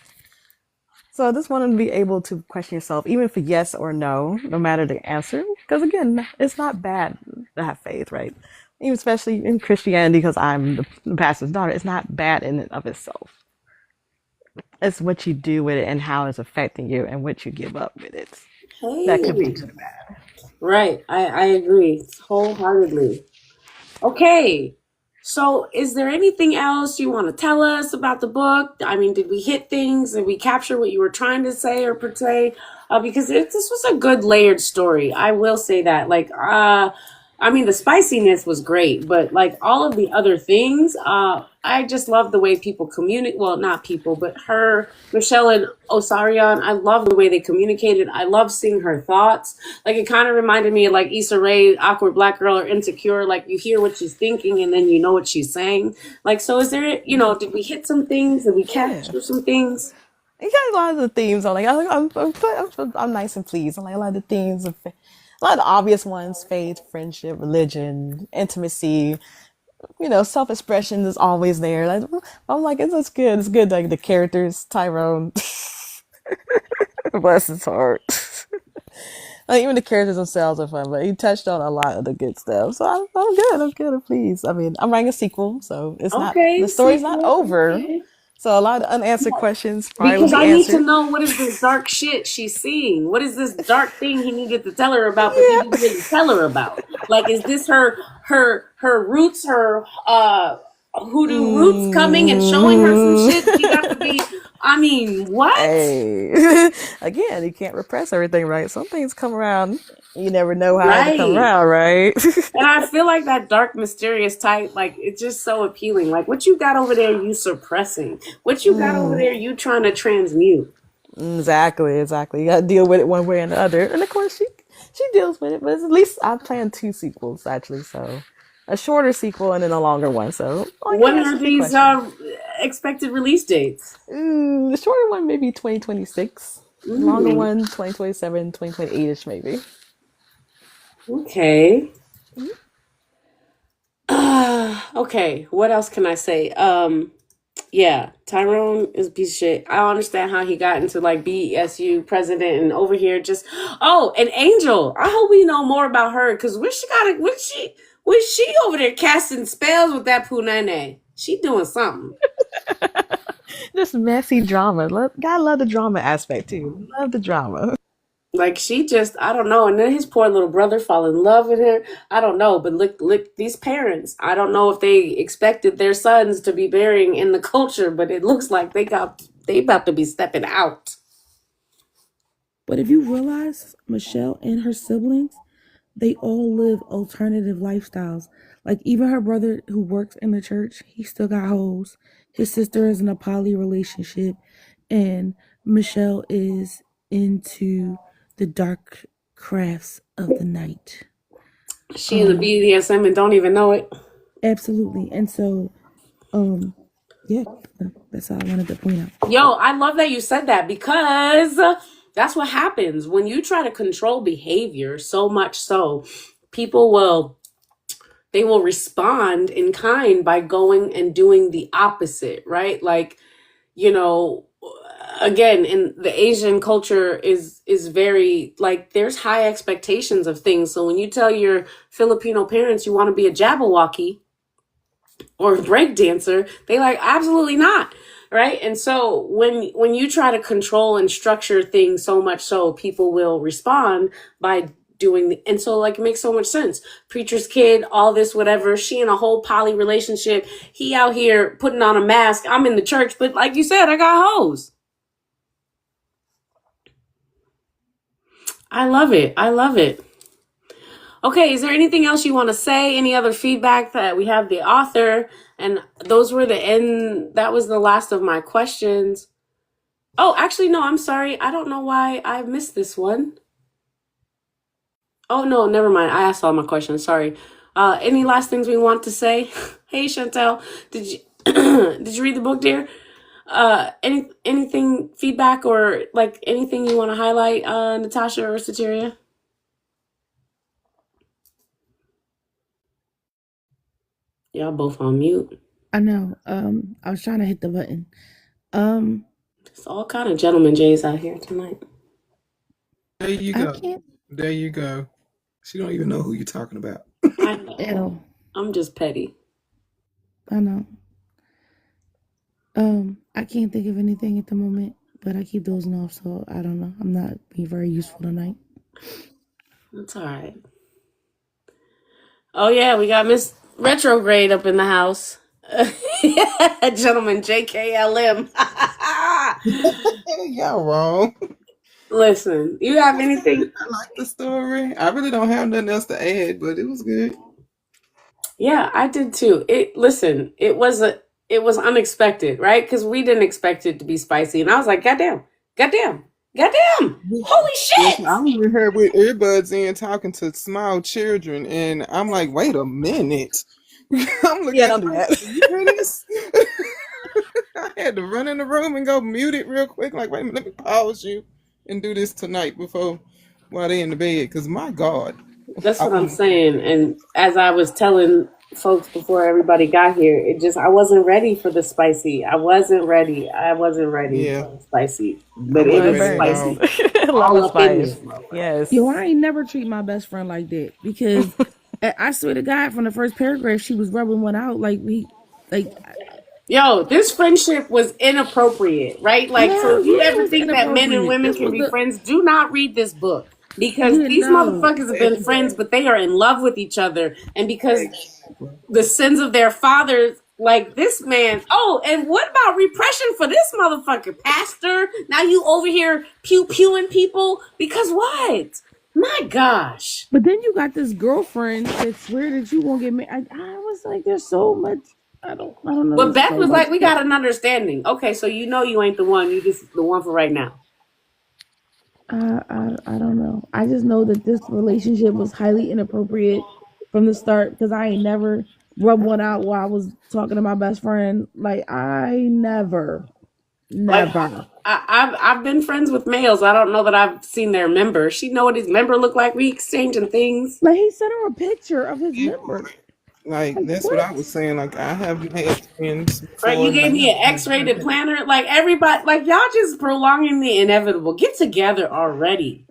So I just wanted to be able to question yourself, even for yes or no, no matter the answer. Because again, it's not bad to have faith, right? even especially in Christianity, because I'm the pastor's daughter. It's not bad in and of itself. It's what you do with it and how it's affecting you and what you give up with it. That could be Hey, to the bad. right. I agree wholeheartedly. Okay. So, is there anything else you want to tell us about the book? I mean, did we hit things? Did we capture what you were trying to say or portray? Because this was a good layered story. I will say that. I mean, the spiciness was great, but like all of the other things, I just love the way people communicate. Well, not people, but her, Michelle and Osarian. I love the way they communicated. I love seeing her thoughts. Like it kind of reminded me of like Issa Rae, Awkward Black Girl, or Insecure. Like you hear what she's thinking and then you know what she's saying. Like, so is there, did we hit some things? Did we Yeah. capture some things? You got a lot of the themes. I'm nice and pleased. I'm like a lot of the themes of a lot of the obvious ones: faith, friendship, religion, intimacy. Self-expression is always there. Like, I'm like, it's good. It's good. Like the characters, Tyrone, bless his heart. Like, even the characters themselves are fun, but he touched on a lot of the good stuff. So I'm good. I'm good. I'm pleased. I mean, I'm writing a sequel, so Okay, the story's not sequel. over. Okay. So a lot of unanswered questions probably will Because be I need to answered. know what is this dark shit she's seeing? What is this dark thing he needed to tell her about, but he Yeah. didn't really tell her about? Like, is this her roots, her hoodoo roots coming and showing her some shit? She got to be. I mean, what? Hey, again, you can't repress everything, right? Some things come around. You never know how to come Right. around, right? And I feel like that dark, mysterious type, like it's just so appealing. Like what you got over there, you suppressing. What you got over there, you trying to transmute. Exactly. You got to deal with it one way or the other. And of course, she deals with it. But at least I plan 2 sequels actually. So a shorter sequel and then a longer one. So I can When answer are a few these questions. expected release dates? The shorter one maybe 2026. The longer Mm, one 2027, 2028ish maybe. okay. Okay. What else can I say? Yeah, Tyrone is a piece of shit. I don't understand how he got into like BSU president and over here just and Angel. I hope we know more about her because was she over there casting spells with that punene? She doing something. Just messy drama. Gotta love the drama aspect too. Love the drama. Like she just, I don't know. And then his poor little brother fall in love with her. I don't know. But look, these parents. I don't know if they expected their sons to be bearing in the culture, but it looks like they about to be stepping out. But if you realize Michelle and her siblings, they all live alternative lifestyles. Like even her brother who works in the church, he still got hoes. His sister is in a poly relationship, and Michelle is into the dark crafts of the night. She in the BDSM and don't even know it. Absolutely. And so, yeah, that's all I wanted to point out. Yo, I love that you said that because that's what happens when you try to control behavior so much so people will respond in kind by going and doing the opposite, right? Like, again, in the Asian culture is very like there's high expectations of things. So when you tell your Filipino parents you want to be a Jabberwocky or a break dancer, they like absolutely not. Right. And so when you try to control and structure things so much so people will respond by and so like it makes so much sense. Preacher's kid, all this, whatever. She in a whole poly relationship. He out here putting on a mask. I'm in the church, but like you said, I got hoes. I love it. I love it. Okay, is there anything else you want to say? Any other feedback that we have the author? And those were the end. That was the last of my questions. Oh, actually, no, I'm sorry. I don't know why I missed this one. Oh, no, never mind. I asked all my questions. Sorry. Any last things we want to say? Hey, Chantel, did you did you read the book, dear? Anything feedback or like anything you want to highlight, Natasha or Sateria? Y'all both on mute. I know. I was trying to hit the button. It's all kind of gentleman Jays out here tonight. There you I go. can't. There you go. She don't even know who you're talking about. I know. Ew. I'm just petty. I know. I can't think of anything at the moment, but I keep dozing off, so I don't know. I'm not being very useful tonight. That's all right. Oh yeah, we got Miss Retrograde up in the house. Gentleman, JKLM. Y'all wrong. Listen, you have anything? I like the story. I really don't have nothing else to add, but it was good. Yeah, I did too. It was unexpected, right? Because we didn't expect it to be spicy, and I was like, goddamn, goddamn, goddamn, holy shit! Listen, I was in here with earbuds in talking to small children, and I'm like, wait a minute. I'm looking Yeah, at don't do the that. you hear this? I had to run in the room and go mute it real quick. Like, wait a minute, let me pause you and do this tonight while they're in the bed. Because my God. That's what I'm saying. And as I was telling folks before everybody got here, I wasn't ready for the spicy. I wasn't ready Yeah. for the spicy, but I it wasn't was ready at spicy. Love All the up in spice. this. Yes. Yo, I ain't never treat my best friend like that because I swear to God, from the first paragraph, she was rubbing one out Yo, this friendship was inappropriate, right? Like, so if you it ever was think that men and inappropriate. women This can was be friends, do not read this book. Because Yeah, these no. motherfuckers have been friends, but they are in love with each other. And because the sins of their fathers, like this man. Oh, and what about repression for this motherfucker, pastor? Now you over here pew-pewing people? Because what? My gosh. But then you got this girlfriend that swear that you won't get married. I was like, there's so much. I don't know. But Beth was like, we got an understanding. Okay, so you know you ain't the one. You just the one for right now. I don't know. I just know that this relationship was highly inappropriate from the start because I ain't never rubbed one out while I was talking to my best friend. Like I never. Like, I've been friends with males. I don't know that I've seen their member. She know what his member look like. We exchanging things. Like he sent her a picture of his member. Like that's what I was saying. Like I haven't had friends before. Right, you gave me an X-rated planner. Like everybody, like y'all just prolonging the inevitable. Get together already.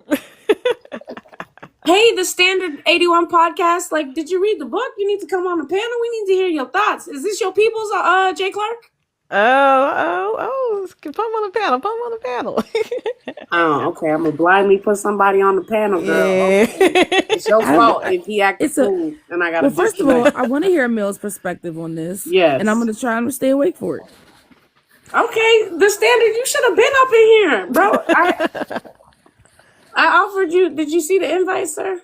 Hey, the Standard 81 podcast. Like, did you read the book? You need to come on the panel. We need to hear your thoughts. Is this your people's, Jay Clark? Put him on the panel. Oh, okay. I'm gonna blindly put somebody on the panel, girl. Yeah. Okay. It's your fault if he acts It's a- fool, and I gotta. Well, first of all, I want to hear Mill's perspective on this. Yes. And I'm going to try and stay awake for it. Okay, the Standard. You should have been up in here, bro. I offered you. Did you see the invite, sir?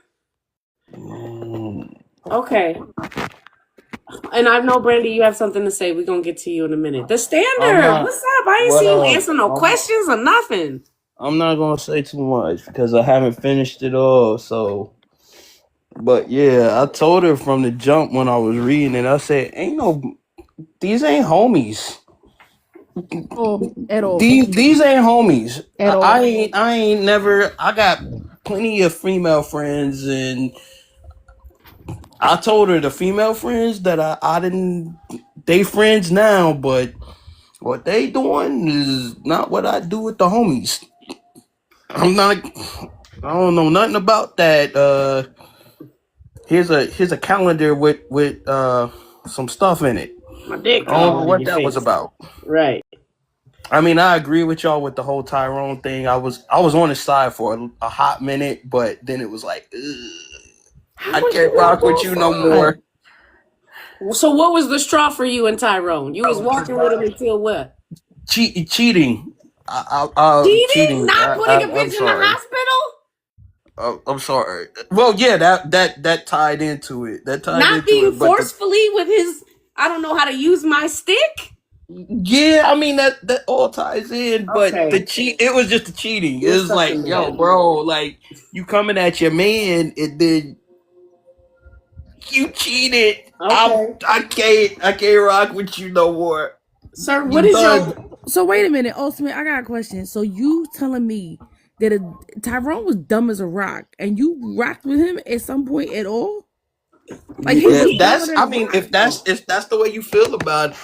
Okay. And I know, Brandy, you have something to say. We're gonna get to you in a minute. The Standard. What's up? I ain't seen you answer no questions or nothing. I'm not gonna say too much because I haven't finished it all. So, but yeah, I told her from the jump when I was reading it. I said, these ain't homies. At all. These ain't homies. At all. I ain't never. I got plenty of female friends, and I told her the female friends that I didn't. They friends now, but what they doing is not what I do with the homies. I'm not. I don't know nothing about that. Here's a calendar with some stuff in it. My dick. I don't know what that was about. Right. I mean, I agree with y'all with the whole Tyrone thing. I was on his side for a hot minute, but then it was like, I can't rock with you no more. So what was the straw for you and Tyrone? You was walking with him until what? Cheating. Cheating? Not putting a bitch in the hospital? I'm sorry. Well, yeah, that tied into it. Not being forcefully with his. I don't know how to use my stick. Yeah, I mean that all ties in, but Okay. it was just the cheating. It It was was like, something yo, bad. bro, like you coming at your man and then you cheated. Okay. I can't rock with you no more. Sir, what is your? So wait a minute, Ultimate. I got a question. So you telling me that Tyrone was dumb as a rock, and you rocked with him at some point at all? Like if that's the way you feel about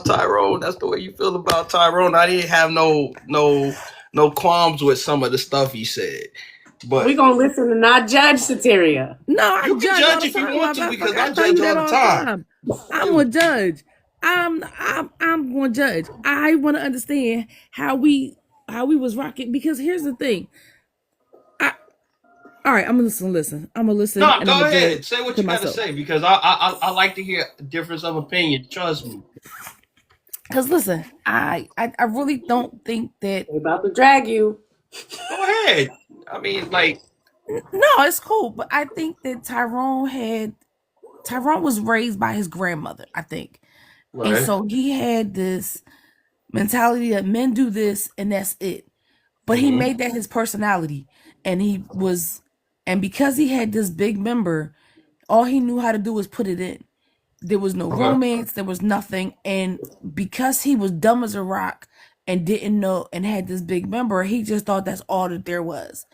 Tyrone, that's the way you feel about Tyrone. I didn't have no qualms with some of the stuff he said. We But gonna listen and not judge Sateria. No, I you can judge all judge the if you time. want to Motherfucker. because I I tell you judge that all the all the time. time. I'm a judge. I'm going to judge. I want to understand how we was rocking, because here's the thing. All right, I'm gonna listen. I'm gonna listen, No, and I'm go gonna judge ahead. Say what to you got to myself. say because I like to hear difference of opinion. Trust me. Because listen, I really don't think that. They about to drag you. Go ahead. I mean, like, No, it's cool, but I think that Tyrone was raised by his grandmother, I think. And right. so he had this mentality that men do this and that's it. But he Hmm. made that his personality. And because he had this big member, all he knew how to do was put it in. There was no Okay. romance, there was nothing. And because he was dumb as a rock and didn't know and had this big member, he just thought that's all that there was.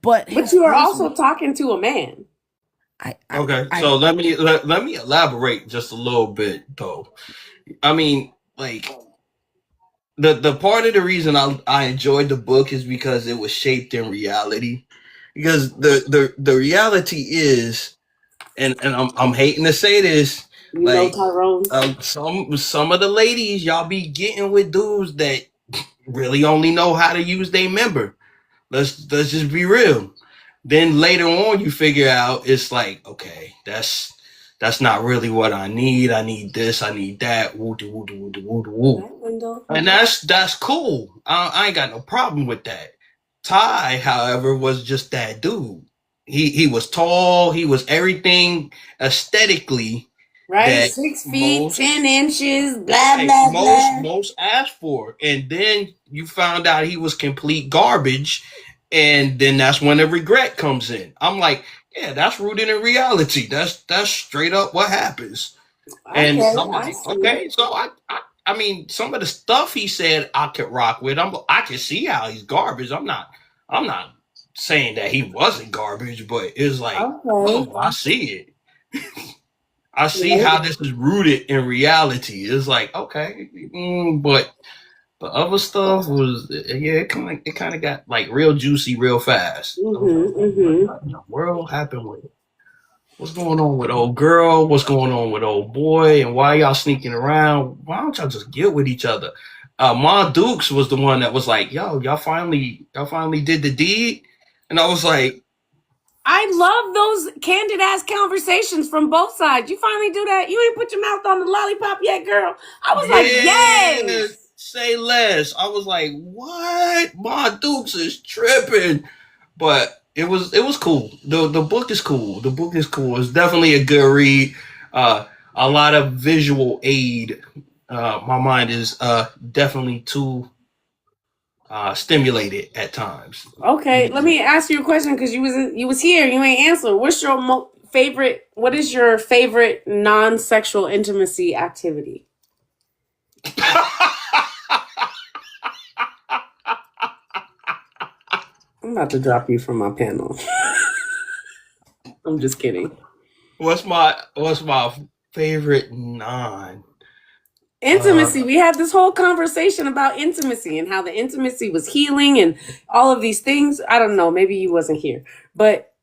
But But his you are first also talking to a man. Okay. I So let me elaborate just a little bit though. I mean, like the part of the reason I enjoyed the book is because it was shaped in reality. Because the reality is, and I'm hating to say this, You know like Tyrone. some of the ladies y'all be getting with dudes that really only know how to use their member. Let's just be real. Then later on you figure out it's like, okay, that's not really what I need. I need this, I need that. Woo doo woo doo woo doo woo doo woo. That window. And that's cool. I ain't got no problem with that. Ty, however, was just that dude. He was tall. He was everything aesthetically Right? that 6 feet, most 10 inches, blah, like blah, most blah. most asked for. And then you found out he was complete garbage, and then that's when the regret comes in. I'm like, yeah, that's rooted in reality. That's straight up what happens. And Okay, I'm I like, see. okay, so I mean, some of the stuff he said I could rock with. I can see how he's garbage. I'm not saying that he wasn't garbage, but it's like, Okay. oh, I see it. I see Right. how this is rooted in reality. It's like, okay, but the other stuff was, yeah, it kind of got like real juicy real fast. I was like, Mm-hmm. what in the world happened with it? What's going on with old girl? What's going on with old boy? And why y'all sneaking around? Why don't y'all just get with each other? Ma Dukes was the one that was like, yo, y'all finally did the deed. And I was like, I love those candid ass conversations from both sides. You finally do that? You ain't put your mouth on the lollipop yet, girl. I was like, yeah, yes. say less. I was like, what? Ma Dukes is tripping. But it was cool. The book is cool. The book is cool. It's definitely a good read. A lot of visual aid. My mind is definitely too stimulated at times. Okay, let me ask you a question because you was here. You ain't answer. What's your favorite? What is your favorite non-sexual intimacy activity? I'm about to drop you from my panel. I'm just kidding. what's my favorite non? Intimacy. We had this whole conversation about intimacy and how the intimacy was healing and all of these things. I don't know. Maybe you wasn't here, but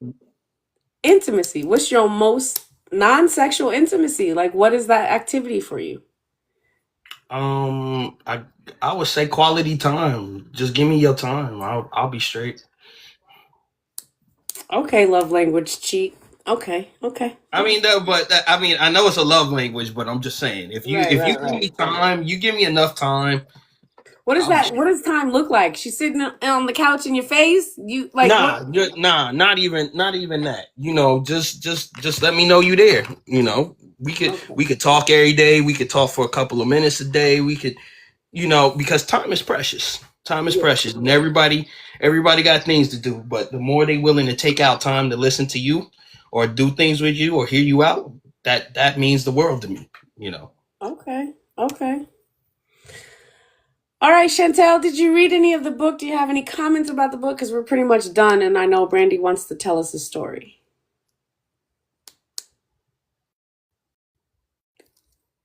intimacy. What's your most non-sexual intimacy? Like, what is that activity for you? I would say quality time. Just give me your time. I'll be straight. Okay, love language cheat. Okay, okay. I mean, I mean, I know it's a love language, but I'm just saying, if you Right, if you right, give right. me time, you give me enough time, What does I'll be that? What does time look like? She's sitting on the couch in your face. You like what? nah, not even that. Just let me know you there. We could Okay. we could talk every day. We could talk for a couple of minutes a day. We could, because time is precious. Time is Yeah. precious, and everybody got things to do. But the more they willing to take out time to listen to you, or do things with you, or hear you out, that means the world to me. You know. Okay. Okay. All right, Chantel, did you read any of the book? Do you have any comments about the book? Because we're pretty much done, and I know Brandy wants to tell us a story.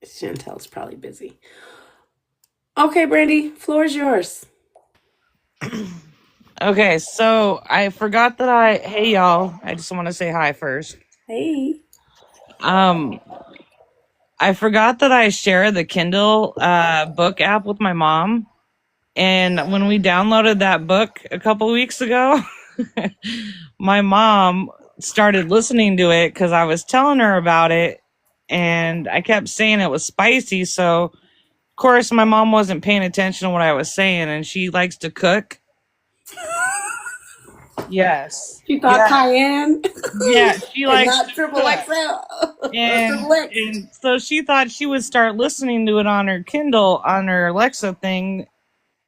Chantel's probably busy. Okay, Brandy, floor is yours. Okay, so I forgot that hey y'all, I just want to say hi first. Hey. Um, I forgot that I share the Kindle book app with my mom. And when we downloaded that book a couple weeks ago, my mom started listening to it because I was telling her about it. And I kept saying it was spicy. So, of course, my mom wasn't paying attention to what I was saying. And she likes to cook. Yes. She thought Cayenne Yeah, she and likes not to triple cook. XL. And, Triple X. and so she thought she would start listening to it on her Kindle, on her Alexa thing,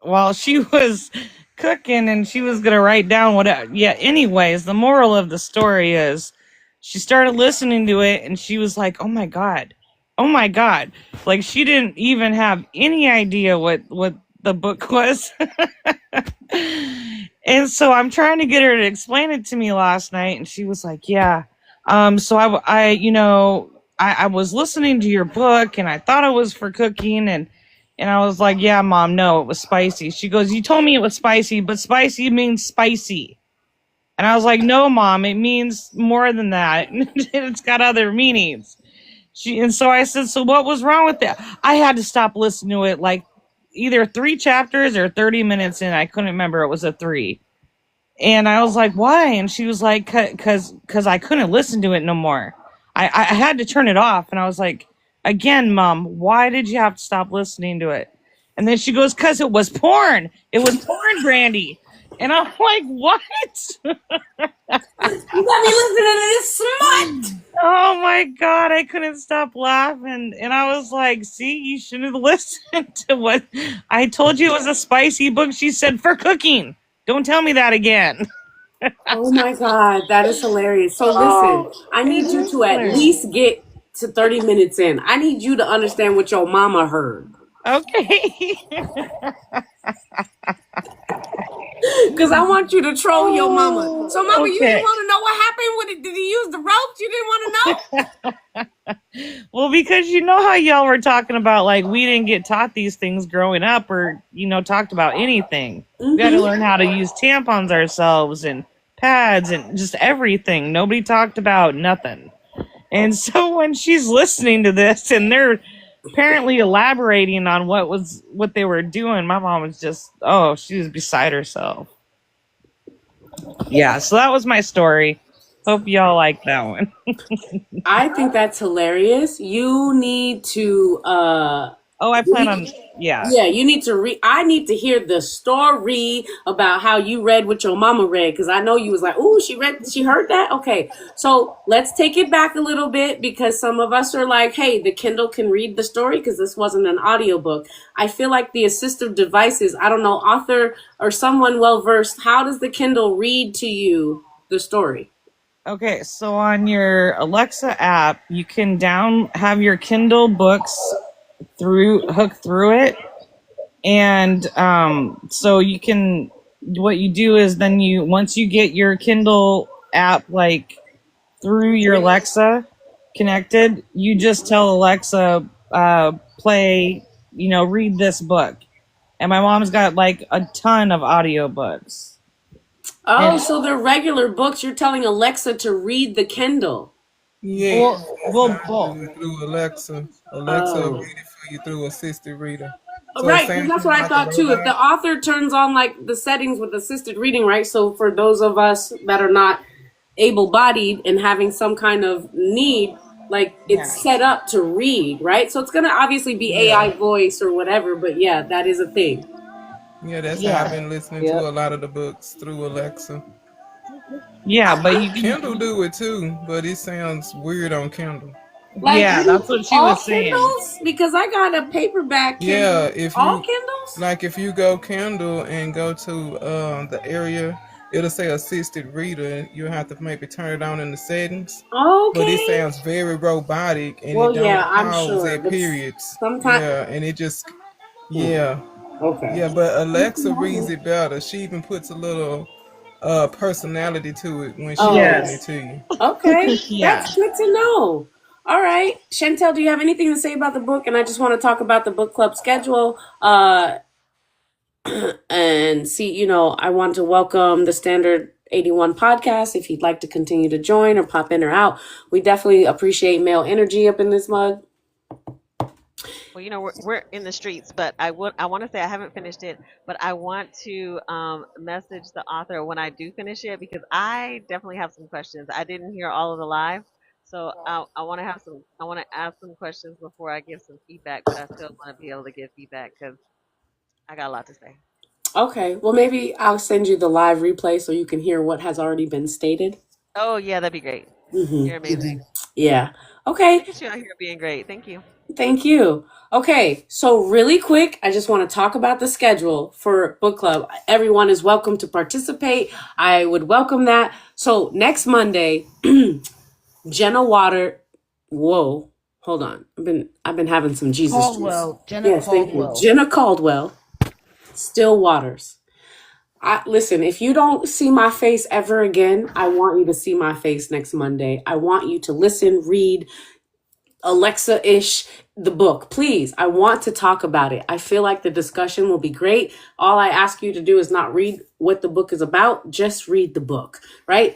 while she was cooking, and she was going to write down what. Yeah, anyways, the moral of the story is she started listening to it, and she was like, oh my God. Oh my God. Like, she didn't even have any idea what the book was. And so I'm trying to get her to explain it to me last night, and she was like, yeah. So I was listening to your book, and I thought it was for cooking, and I was like, yeah, Mom, no, it was spicy. She goes, you told me it was spicy, but spicy means spicy. And I was like, no, Mom, it means more than that. It's got other meanings. And so I said, so what was wrong with that? I had to stop listening to it like either 3 chapters or 30 minutes in. I couldn't remember. It was a 3. And I was like, why? And she was like, cause I couldn't listen to it no more. I had to turn it off. And I was like, again, Mom, why did you have to stop listening to it? And then she goes, cause it was porn. It was porn, Brandy. And I'm like, what? You got me listening to this smut. Oh my God, I couldn't stop laughing. And I was like, see, you should have listened to what I told you. It was a spicy book. She said, for cooking. Don't tell me that again. Oh my God, that is hilarious. So listen, I need you to at least get to 30 minutes in. I need you to understand what your mama heard. Okay. Because I want you to troll your mama. So, Mama, you Okay. didn't want to know what happened with it? Did he use the ropes? You didn't want to know? Well, because you know how y'all were talking about, like, we didn't get taught these things growing up or, talked about anything. We had to learn how to use tampons ourselves and pads and just everything. Nobody talked about nothing. And so when she's listening to this and they're apparently elaborating on what they were doing, my mom was just, she was beside herself. Yeah, so that was my story. Hope y'all like that one. I think that's hilarious. You need to I plan on Yeah, you need to read. I need to hear the story about how you read what your mama read, because I know you was like, "Ooh, she heard that." Okay, so let's take it back a little bit, because some of us are like, "Hey, the Kindle can read the story because this wasn't an audiobook." I feel like the assistive devices, I don't know, author or someone well versed, how does the Kindle read to you the story? Okay, so on your Alexa app, you can have your Kindle books hook through it, and so you can. What you do is then once you get your Kindle app like through your Alexa connected, you just tell Alexa play, read this book, and my mom's got like a ton of audiobooks. Oh, so they're regular books. You're telling Alexa to read the Kindle. Yeah. Well, through Alexa. Alexa will read it for you through assisted reader. So Right, because that's what I thought too. If the author turns on like the settings with assisted reading, right? So for those of us that are not able-bodied and having some kind of need, like it's set up to read, right? So it's gonna obviously be AI voice or whatever, but yeah, that is a thing. Yeah, that's how I've been listening to a lot of the books through Alexa. Yeah, but you Kindle do it too, but it sounds weird on Kindle. Like, that's what she was saying. Kindles? Because I got a paperback Kindle. Yeah, if all Kindles? Like if you go Kindle and go to the area, it'll say assisted reader. You have to maybe turn it on in the settings. Okay. But it sounds very robotic, and well, it don't I'm pause sure. at periods. Sometimes, and it just Okay. Yeah, but Alexa reads it better. She even puts a little personality to it when she reads it to you. Okay, that's good to know. All right, Chantel, do you have anything to say about the book? And I just want to talk about the book club schedule. and see, I want to welcome the Standard 81 podcast. If you'd like to continue to join or pop in or out, we definitely appreciate male energy up in this mug. Well, we're in the streets, but I want to say I haven't finished it, but I want to message the author when I do finish it because I definitely have some questions. I didn't hear all of the live, so I want to ask some questions before I give some feedback, but I still want to be able to give feedback because I got a lot to say. Okay, well, maybe I'll send you the live replay so you can hear what has already been stated. Oh yeah, that'd be great. Mm-hmm. You're amazing. Yeah. Okay. Look at you out here being great. Thank you. Thank you. Okay, so really quick, I just want to talk about the schedule for book club. Everyone is welcome to participate. I would welcome that. So next Monday, Jenna Water. Whoa, hold on. I've been having some Jesus juice. Caldwell, Jenna Yes, thank you. Caldwell. Jenna Caldwell, Still Waters. Listen, if you don't see my face ever again, I want you to see my face next Monday. I want you to listen, read, Alexa-ish the book. Please, I want to talk about it. I feel like the discussion will be great. All I ask you to do is not read what the book is about, just read the book, right?